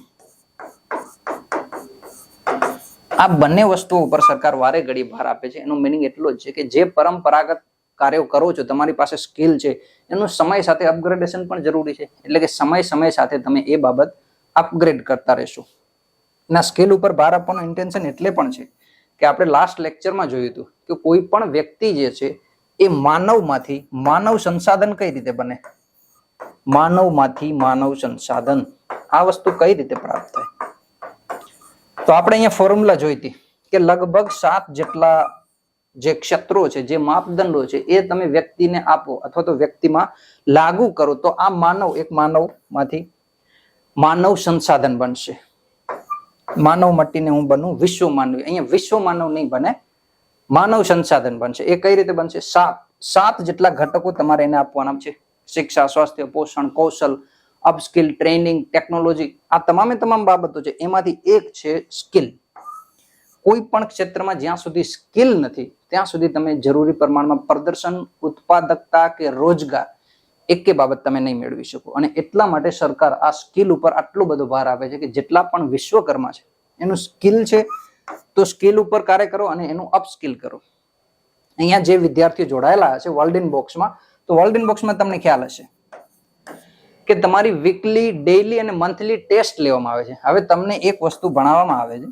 આ બંને વસ્તુઓ ઉપર સરકાર વારે ઘડી ભાર આપે છે. એનો મિનિંગ એટલો જ છે કે જે પરંપરાગત કાર્યો કરો છો, તમારી પાસે સ્કિલ છે, એનું સમય સાથે અપગ્રેડેશન પણ જરૂરી છે. એટલે કે સમય સાથે તમે એ બાબત અપગ્રેડ કરતા રહેશો. ના સ્કિલ ઉપર ભાર આપવાનું ઇન્ટેન્શન એટલે પણ છે કે આપણે લાસ્ટ લેક્ચરમાં જોયું હતું કે કોઈ પણ વ્યક્તિ જે છે એ માનવમાંથી માનવ સંસાધન કઈ રીતે બને, માનવમાંથી માનવ સંસાધન, આ વસ્તુ કઈ રીતે પ્રાપ્ત થાય. તો આપણે અહીંયા ફોર્મ્યુલા જોઈ હતી કે લગભગ 7 જેટલા જે ક્ષેત્રો છે, જે માપદંડો છે એ તમે વ્યક્તિને આપો અથવા તો વ્યક્તિમાં લાગુ કરો તો આ માનવ, એક માનવમાંથી માનવ સંસાધન બનશે. માનવ મટીને હું બનું વિશ્વ માનવી. અહીંયા વિશ્વ માનવ નહીં બને, માનવ સંસાધન બનશે. એ કઈ રીતે બનશે? 7 જેટલા ઘટકો તમારે એને આપવાના છે. શિક્ષા, સ્વાસ્થ્ય, પોષણ, કૌશલ, અપસ્કિલ, ટ્રેનિંગ, ટેકનોલોજી, આ તમામ બાબતો છે. એમાંથી એક છે સ્કિલ. કોઈ પણ ક્ષેત્રમાં જ્યાં સુધી સ્કિલ નથી ત્યાં સુધી તમે જરૂરી પ્રમાણમાં પ્રદર્શન, ઉત્પાદકતા કે રોજગાર એકે બાબત તમે નહીં મેળવી શકો. અને એટલા માટે સરકાર આ સ્કિલ ઉપર આટલો બધો ભાર આપે છે કે જેટલા પણ વિશ્વકર્મા છે એનું સ્કિલ છે તો સ્કિલ ઉપર કાર્ય કરો અને એનું અપસ્કિલ કરો. અહીંયા જે વિદ્યાર્થીઓ જોડાયેલા હશે વર્લ્ડ ઇન બોક્સમાં, તો વર્લ્ડ ઇન બોક્સમાં તમને ખ્યાલ હશે કે તમારી વીકલી, ડેઈલી અને મંથલી ટેસ્ટ લેવામાં આવે છે. હવે તમને એક વસ્તુ ભણાવવામાં આવે છે,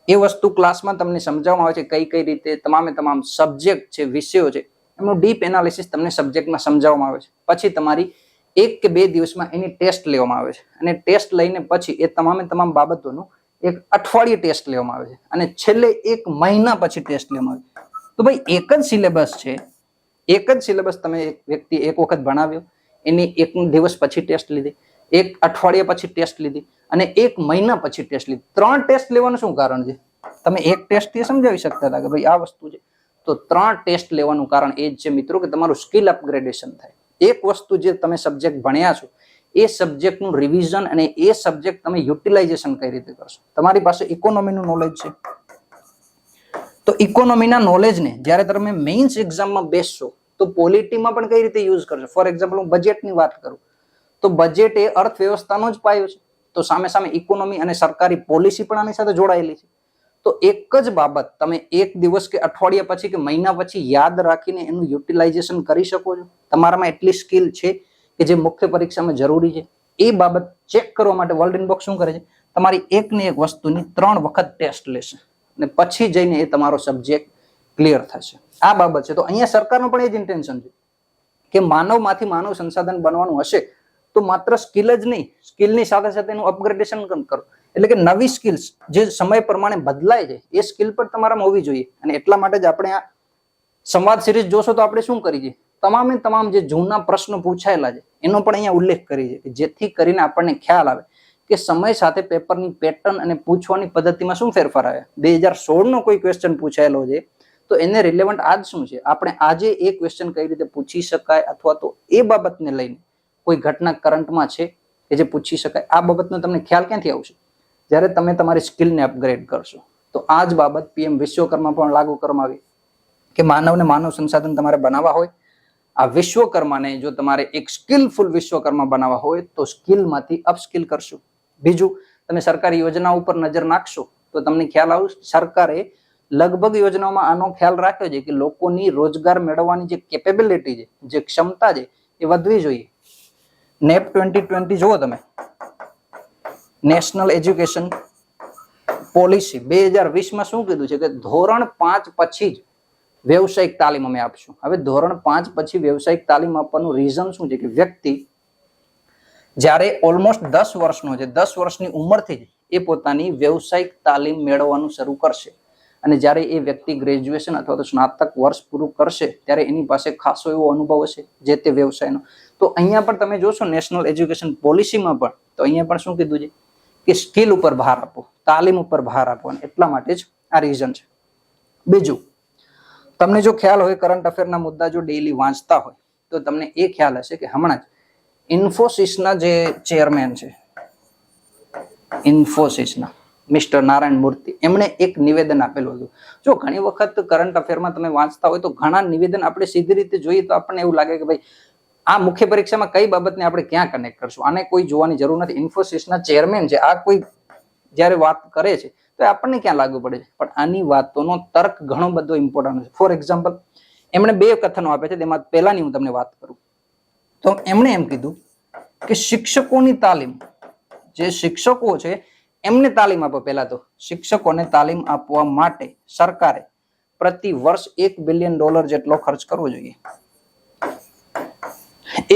એ વસ્તુ ક્લાસમાં તમને સમજાવવામાં આવે છે કઈ રીતે તમામ સબ્જેક્ટ છે, વિષયો છે, એમનું ડીપ એનાલિસિસ તમને સબ્જેક્ટમાં સમજાવવામાં આવે છે. પછી તમારી 1 કે 2 દિવસમાં એની ટેસ્ટ લેવામાં આવે છે અને ટેસ્ટ લઈને પછી એ તમામ બાબતોનું એક અઠવાડિયે ટેસ્ટ લેવામાં આવે છે અને છેલ્લે 1 મહિના પછી ટેસ્ટ લેવામાં આવે છે. તો ભાઈ એક જ સિલેબસ છે, એક જ સિલેબસ તમે એક વ્યક્તિ એક વખત ભણાવ્યો, એની 1 દિવસ પછી ટેસ્ટ લીધી, 1 અઠવાડિયા પછી ટેસ્ટ લીધી અને 1 મહિના પછી ટેસ્ટ લીધી. 3 ટેસ્ટ લેવાનું શું કારણ છે? તમે એક ટેસ્ટ થી સમજાવી શકતા હતા કે ભાઈ આ વસ્તુ છે, તો 3 ટેસ્ટ લેવાનું કારણ એ જ છે મિત્રો કે તમારું સ્કિલ અપગ્રેડેશન થાય. એક વસ્તુ જે તમે સબ્જેક્ટ ભણ્યા છો એ સબ્જેક્ટનું રિવિઝન અને એ સબ્જેક્ટ તમે યુટિલાઇઝેશન કઈ રીતે કરશો. તમારી પાસે ઇકોનોમીનું નોલેજ છે તો ઇકોનોમીના નોલેજને જ્યારે તમે મેઇન્સ એક્ઝામમાં બેસશો તો પોલિટીમાં પણ કઈ રીતે યુઝ કરશો. ફોર એક્ઝામ્પલ હું બજેટની વાત કરું તો બજેટ એ અર્થવ્યવસ્થાનો જ પાયો છે, તો સામે ઇકોનોમી અને સરકારી પોલિસી પણ આની સાથે જોડાયેલી છે. તો એક જ બાબત તમે 1 દિવસ કે અઠવાડિયા પછી કે મહિના પછી યાદ રાખીને એનું યુટિલાઇઝેશન કરી શકો છો. તમારામાં એટલી સ્કિલ છે કે જે મુખ્ય પરીક્ષામાં જરૂરી છે. એ બાબત ચેક કરવા માટે વર્લ્ડ ઇન બોક્સ શું કરે છે, તમારી એક વસ્તુની 3 વખત ટેસ્ટ લેશે અને પછી જઈને એ તમારો સબ્જેક્ટ ક્લિયર થશે. આ બાબત છે. તો અહીંયા સરકારનું પણ એ જ ઇન્ટેન્શન છે કે માનવમાંથી માનવ સંસાધન બનવાનું હશે તો માત્ર સ્કિલ જ નહીં, સ્કિલની સાથે એનું અપગ્રેડેશન કરો. એટલે કે નવી સ્કિલ્સ જે સમય પ્રમાણે બદલાય છે એ સ્કિલ પર તમારામાં હોવી જોઈએ. અને એટલા માટે જ આપણે આ સંવાદ સિરીઝ જોશો તો આપણે શું કરી છે, તમામ જે જૂના પ્રશ્નો પૂછાયેલા છે એનો પણ અહીંયા ઉલ્લેખ કરી છે, જેથી કરીને આપણને ખ્યાલ આવે કે સમય સાથે પેપરની પેટર્ન અને પૂછવાની પદ્ધતિમાં શું ફેરફાર આવ્યા. 2016 નો કોઈ ક્વેશ્ચન પૂછાયેલો છે તો એને રિલેવન્ટ આજ શું છે, આપણે આજે એ ક્વેશ્ચન કઈ રીતે પૂછી શકાય અથવા તો એ બાબતને લઈને કોઈ ઘટના કરંટમાં છે કે જે પૂછી શકાય. આ બાબતનો તમને ખ્યાલ ક્યાંથી આવશે? જ્યારે તમે તમારી સ્કિલને અપગ્રેડ કરશો. તો આ જ બાબત પીએમ વિશ્વકર્મા પણ લાગુ કરવામાં આવી કે માનવને માનવ સંસાધન તમારે બનાવવા હોય, આ વિશ્વકર્માને જો તમારે એક સ્કિલફુલ વિશ્વકર્મા બનાવવા હોય તો સ્કિલમાંથી અપસ્કિલ કરશો. બીજું, તમે સરકારી યોજનાઓ ઉપર નજર નાખશો તો તમને ખ્યાલ આવશે સરકારે લગભગ યોજનાઓમાં આનો ખ્યાલ રાખ્યો છે કે લોકોની રોજગાર મેળવવાની જે કેપેબિલિટી છે, જે ક્ષમતા છે એ વધવી જોઈએ. નેપ 2020 જુઓ તમે, નેશનલ એજ્યુકેશન પોલિસી 2020 માં શું કીધું છે કે ધોરણ 5 પછી જ વ્યવસાયિક તાલીમ અમે આપશું. હવે ધોરણ 5 પછી વ્યવસાયિક તાલીમ આપવાનું રીઝન શું છે કે વ્યક્તિ જ્યારે ઓલમોસ્ટ 10 વર્ષનો છે, 10 વર્ષની ઉંમરથી જ એ પોતાની વ્યવસાયિક તાલીમ મેળવવાનું શરૂ કરશે. અને જ્યારે એ વ્યક્તિ ગ્રેજ્યુએશન અથવા તો સ્નાતક વર્ષ પૂરું કરશે ત્યારે એની પાસે ખાસો એવો અનુભવ હશે જે તે વ્યવસાયનો. તો અહીંયા પણ તમે જોશો નેશનલ એજ્યુકેશન પોલિસીમાં પણ, તો અહીંયા પણ શું કીધું છે કે સ્કિલ ઉપર ભાર આપો, તાલીમ ઉપર ભાર આપો. એટલા માટે જ આ રીઝન છે. બીજું, તમને જો ખ્યાલ હોય કરંટ અફેરના મુદ્દા જો ડેઈલી વાંચતા હોય તો તમને એ ખ્યાલ હશે કે હમણાં જ ઇન્ફોસિસના જે ચેરમેન છે, ઇન્ફોસિસના મિસ્ટર નારાયણ મૂર્તિ, એમણે એક નિવેદન આપેલું હતું. જો ઘણી વખત કરંટ અફેરમાં તમે વાંચતા હોય તો ઘણા નિવેદન આપણે સીધી રીતે જોઈએ તો આપણને એવું લાગે કે ભાઈ આ મુખ્ય પરીક્ષામાં કઈ બાબતને આપણે ક્યાં કનેક્ટ કરશું, આને કોઈ જોવાની જરૂર નથી. ઇન્ફોસિસના ચેરમેન છે, આ કોઈ જ્યારે વાત કરે છે તો આપણને ક્યાં લાગુ પડે છે, પણ આની વાતોનો તર્ક ઘણો બધો ઇમ્પોર્ટન્ટ છે. ફોર એક્ઝામ્પલ, એમણે 2 કથનો આપે છે, તેમાં પહેલાની હું તમને વાત કરું તો એમણે એમ કીધું કે શિક્ષકોની તાલીમ, જે શિક્ષકો છે એમને તાલીમ આપો. પહેલા તો શિક્ષકોને તાલીમ આપવા માટે સરકારે પ્રતિ વર્ષ $1 બિલિયન જેટલો ખર્ચ કરવો જોઈએ.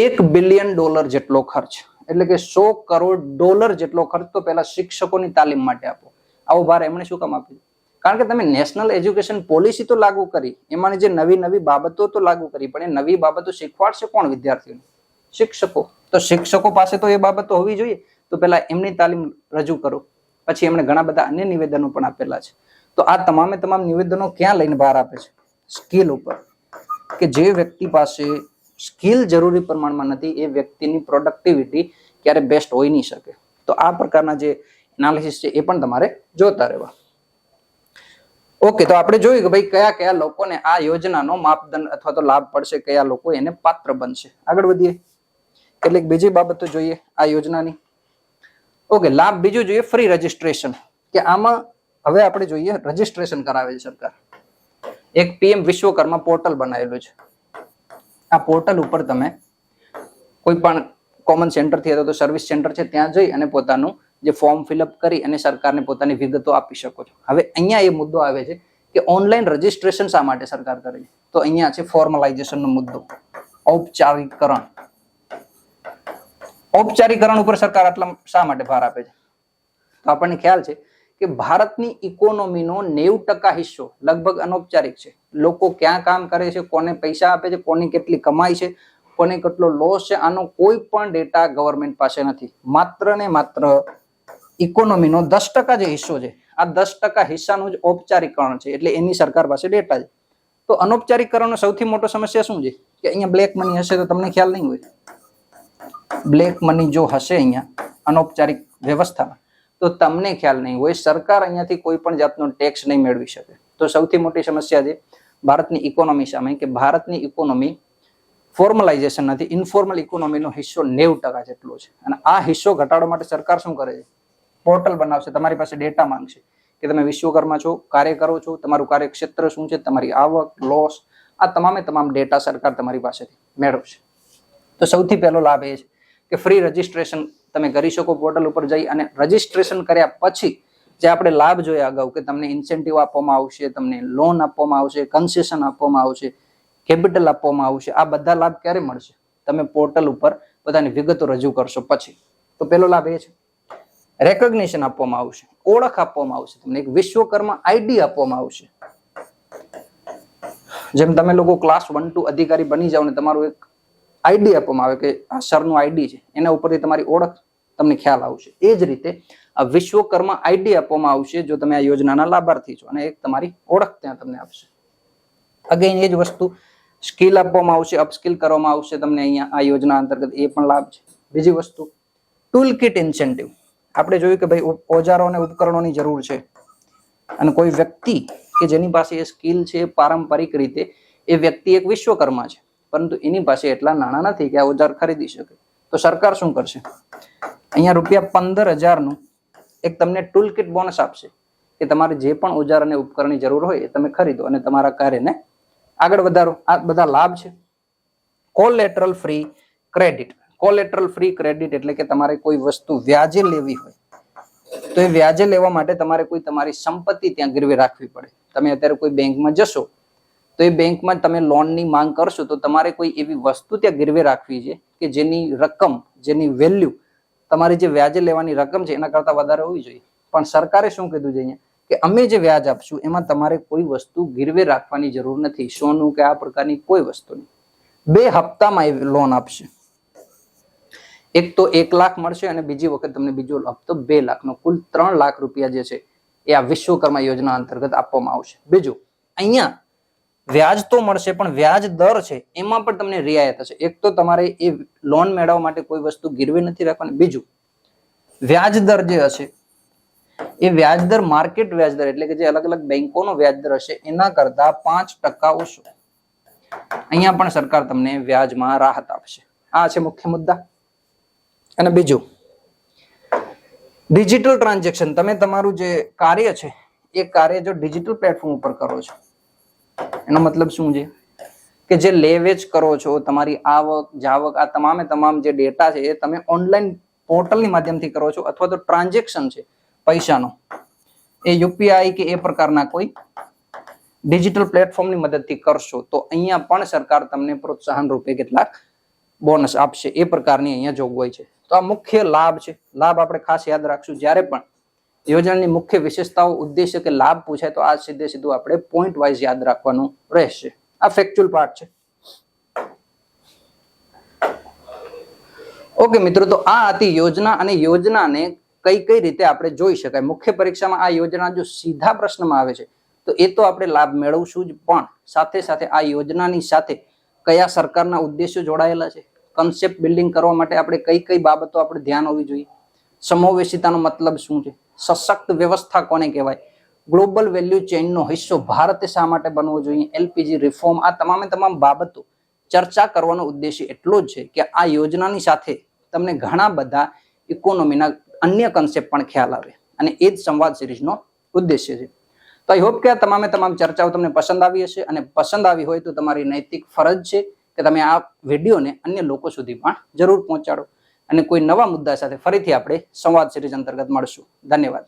$1 બિલિયન જેટલો ખર્ચ, એટલે કે $100 કરોડ જેટલો ખર્ચ તો પહેલા શિક્ષકોની તાલીમ માટે આપો. આવો ભાર એમણે શું કામ આપ્યું? કારણ કે તમે નેશનલ એજ્યુકેશન પોલિસી તો લાગુ કરી, એમાં જે નવી બાબતો તો લાગુ કરી, પણ એ નવી બાબતો શીખવાડશે કોણ વિદ્યાર્થીઓને? શિક્ષકો. તો શિક્ષકો પાસે તો એ બાબતો હોવી જોઈએ, તો પહેલા એમની તાલીમ રજૂ કરો. પછી એમણે ઘણા બધા અન્ય નિવેદનો પણ આપેલા છે. તો આ તમામે તમામ નિવેદનો ક્યાં લઈને બહાર આપે છે? સ્કિલ ઉપર. કે જે વ્યક્તિ પાસે સ્કિલ જરૂરી પ્રમાણમાં નથી એ વ્યક્તિની પ્રોડક્ટિવિટી ક્યારે બેસ્ટ હોઈ નહીં શકે. તો આ પ્રકારના જે એનાલિસિસ છે એ પણ તમારે જોતા રહેવા. ઓકે, તો આપણે જોયું કે ભાઈ કયા કયા લોકોને આ યોજનાનો માપદંડ અથવા તો લાભ પડશે, કયા લોકો એને પાત્ર બનશે. આગળ વધીએ, કેટલીક બીજી બાબતો જોઈએ આ યોજનાની. ઓકે, લાભ બીજું જોઈએ ફ્રી રજીસ્ટ્રેશન. કે આમાં હવે આપણે જોઈએ રજીસ્ટ્રેશન કરાવે છે સરકાર. એક પીએમ વિશ્વકર્મા પોર્ટલ બનાવેલું છે. આ પોર્ટલ ઉપર તમે કોઈ પણ કોમન સેન્ટર થી અથવા તો સર્વિસ સેન્ટર છે ત્યાં જઈ અને પોતાનું જે ફોર્મ ફિલઅપ કરી અને સરકારને પોતાની વિગતો આપી શકો છો. હવે અહીંયા એ મુદ્દો આવે છે કે ઓનલાઈન રજીસ્ટ્રેશન શા માટે સરકાર કરે છે? તો અહીંયા છે ફોર્મલાઇઝેશનનો મુદ્દો, ઔપચારિકરણ. ઔપચારિકરણ ઉપર સરકાર આટલા શા માટે ભાર આપે છે? તો આપણને ખ્યાલ છે કે ભારતની ઇકોનોમીનો 90% હિસ્સો લગભગ અનૌપચારિક છે. લોકો ક્યાં કામ કરે છે, કોને પૈસા આપે છે, કોની કેટલી કમાઈ છે, કોને કેટલો લોસ છે, આનો કોઈ પણ ડેટા ગવર્મેન્ટ પાસે નથી. માત્ર ને માત્ર ઇકોનોમીનો 10% જે હિસ્સો છે, આ 10% હિસ્સાનું જ ઔપચારિકરણ છે, એટલે એની સરકાર પાસે ડેટા છે. તો અનૌપચારિકરણનો સૌથી મોટો સમસ્યા શું છે કે અહીંયા બ્લેક મની હશે તો તમને ખ્યાલ નહીં હોય. બ્લેક મની જો હશે અહીંયા અનૌપચારિક વ્યવસ્થામાં તો તમને ખ્યાલ નહીં હોય. સરકાર અહીંયાથી કોઈ પણ જાતનો ટેક્સ નહીં મેળવી શકે. તો સૌથી મોટી સમસ્યા છે ભારતની ઇકોનોમી સામે કે ભારતની ઇકોનોમી ફોર્મલાઇઝેશન નથી, ઇન્ફોર્મલ ઇકોનોમીનો હિસ્સો 90% જેટલો છે. અને આ હિસ્સો ઘટાડવા માટે સરકાર શું કરે છે? પોર્ટલ બનાવશે, તમારી પાસે ડેટા માંગશે કે તમે વિશ્વકર્મા છો, કાર્ય કરો છો, તમારું કાર્યક્ષેત્ર શું છે, તમારી આવક, લોસ, આ તમામે તમામ ડેટા સરકાર તમારી પાસેથી મેળવશે. તો સૌથી પહેલો લાભ એ છે કે ફ્રી રજીસ્ટ્રેશન તમે કરી શકો પોર્ટલ ઉપર જઈ. અને રજીસ્ટ્રેશન કર્યા પછી જે આપણે લાભ જોયા અગાઉ કે તમને ઇન્સેન્ટિવ આપવામાં આવશે, તમને લોન આપવામાં આવશે, કન્સેશન આપવામાં આવશે, કેપિટલ આપવામાં આવશે, આ બધા લાભ ક્યારે મળશે? તમે પોર્ટલ ઉપર બધાની વિગતો રજૂ કરશો પછી. તો પહેલો લાભ એ છે. રેકોગ્નિશન આપવામાં આવશે, ઓળખ આપવામાં આવશે, તમને એક વિશ્વકર્મા આઈડી આપવામાં આવશે. જેમ તમે લોકો ક્લાસ 1 to અધિકારી બની જાવ ને તમારું એક આઈડી આપવામાં આવે કે આ સરનું આઈડી છે, એના ઉપરથી તમારી ઓળખ તમને ખ્યાલ આવશે. એ જ રીતે આ વિશ્વકર્મા આઈડી આપવામાં આવશે જો તમે આ યોજનાના લાભાર્થી છો, અને એક તમારી ઓળખ ત્યાં તમને આપશે. અગેન એ જ વસ્તુ સ્કિલ આપવામાં આવશે, અપસ્કિલ કરવામાં આવશે તમને અહીંયા આ યોજના અંતર્ગત, એ પણ લાભ છે. બીજી વસ્તુ ટૂલ કિટ ઇન્સેન્ટિવ. આપણે જોયું કે ભાઈ ઓજારો અને ઉપકરણોની જરૂર છે અને કોઈ વ્યક્તિ કે જેની પાસે એ સ્કિલ છે, પારંપરિક રીતે એ વ્યક્તિ એક વિશ્વકર્મા છે પરંતુ એની પાસે એટલા નાણાં નથી કે આ ઓજાર ખરીદી શકે. તો સરકાર શું કરશે? અહીંયા ₹15,000 નું એક તમને ટૂલ કિટ બોનસ આપશે કે તમારે જે પણ ઓજાર અને ઉપકરણની જરૂર હોય એ તમે ખરીદો અને તમારા કાર્યને આગળ વધારો. આ બધા લાભ છે. Collateral free credit. Collateral free credit એટલે કે તમારે કોઈ વસ્તુ વ્યાજે લેવી હોય તો એ વ્યાજે લેવા માટે તમારે કોઈ તમારી સંપત્તિ ત્યાં ગીરવે રાખવી પડે. તમે અત્યારે કોઈ બેંકમાં જશો તો એ બેંકમાં તમે લોનની માંગ કરશો તો તમારે કોઈ એવી વસ્તુ ત્યાં ગીરવે રાખવી છે કે જેની રકમ, જેની વેલ્યુ તમારી જે વ્યાજે લેવાની રકમ છે એના કરતા વધારે હોવી જોઈએ. પણ સરકારે શું કીધું છે અહીંયા કે અમે જે વ્યાજ આપશું એમાં તમારે કોઈ વસ્તુ ગીરવે રાખવાની જરૂર નથી, સોનું કે આ પ્રકારની કોઈ વસ્તુ નહીં. 2 હપ્તામાં એ લોન આપશે. એક તો 1 લાખ મળશે અને બીજી વખત તમને બીજો હપ્તો 2 લાખનો, કુલ 3 લાખ રૂપિયા જે છે એ આ વિશ્વકર્મા યોજના અંતર્ગત આપવામાં આવશે. બીજું, અહીંયા વ્યાજ તો મળશે પણ વ્યાજ દર છે એમાં પણ તમને રિયાયત હશે. એક તો તમારે એ લોન મેળવવા માટે કોઈ વસ્તુ ગીરવે નથી રાખવાની. બીજું, વ્યાજ દર જે હશે એ વ્યાજ દર માર્કેટ વ્યાજ દર એટલે કે જે અલગ અલગ બેંકોનો વ્યાજ દર હશે એના કરતા 5% ઓછો. અહીંયા પણ સરકાર તમને વ્યાજમાં રાહત આપશે. આ છે મુખ્ય મુદ્દા. અને બીજું, ડિજિટલ ટ્રાન્ઝેક્શન. તમે તમારું જે કાર્ય છે એ કાર્ય જો ડિજિટલ પ્લેટફોર્મ ઉપર કરો છો એનો મતલબ શું છે કે જે લે વેચ કરો છો, તમારી આવક જાવક આ તમામ જે ડેટા છે એ તમે ઓનલાઈન પોર્ટલની માધ્યમથી કરો છો અથવા તો ટ્રાન્ઝેક્શન છે પૈસાનો એ યુપીઆઈ કે એ પ્રકારના કોઈ ડિજિટલ પ્લેટફોર્મની મદદથી કરશો તો અહીંયા પણ સરકાર તમને પ્રોત્સાહન રૂપે કેટલાક બોનસ આપશે. એ પ્રકારની અહીંયા જોગવાઈ છે. તો આ મુખ્ય લાભ છે. લાભ આપણે ખાસ યાદ રાખશું. જ્યારે પણ યોજનાની મુખ્ય વિશેષતાઓ, ઉદ્દેશ્ય કે લાભ પૂછાય તો આ સીધું આપણે પોઈન્ટ વાઇઝ યાદ રાખવાનું રહેશે. આ ફેક્ચ્યુઅલ પાર્ટ છે. ઓકે મિત્રો, તો આ હતી યોજના અને યોજનાને કઈ રીતે આપણે જોઈ શકાય. મુખ્ય પરીક્ષામાં આ યોજના જો સીધા પ્રશ્નમાં આવે છે તો એ તો આપણે લાભ મેળવશું જ, પણ સાથે સાથે આ યોજનાની સાથે કયા સરકારના ઉદ્દેશ્યો જોડાયેલા છે, કન્સેપ્ટ બિલ્ડિંગ કરવા માટે આપણે કઈ બાબતો આપણે ધ્યાન હોવી જોઈએ, સમવેશિતાનો મતલબ શું છે, સશક્ત વ્યવસ્થા કોને કહેવાય, ગ્લોબલ વેલ્યુ ચેઇનનો હિસ્સો ભારતે શા માટે બનવો જોઈએ, એલપીજી રિફોર્મ, આ તમામ બાબતો ચર્ચા કરવાનો ઉદ્દેશ્ય એટલો જ છે કે આ યોજનાની સાથે તમને ઘણા બધા ઇકોનોમીના અન્ય કન્સેપ્ટ પણ ખ્યાલ આવે અને એ જ સંવાદ સિરીઝનો ઉદ્દેશ્ય છે. તો આઈ હોપ કે આ તમામ ચર્ચાઓ તમને પસંદ આવી હશે અને પસંદ આવી હોય તો તમારી નૈતિક ફરજ છે કે તમે આ વિડીયોને અન્ય લોકો સુધી પણ જરૂર પહોંચાડો અને કોઈ નવા મુદ્દા સાથે ફરીથી આપણે સંવાદ સિરીઝ અંતર્ગત મળશું. ધન્યવાદ.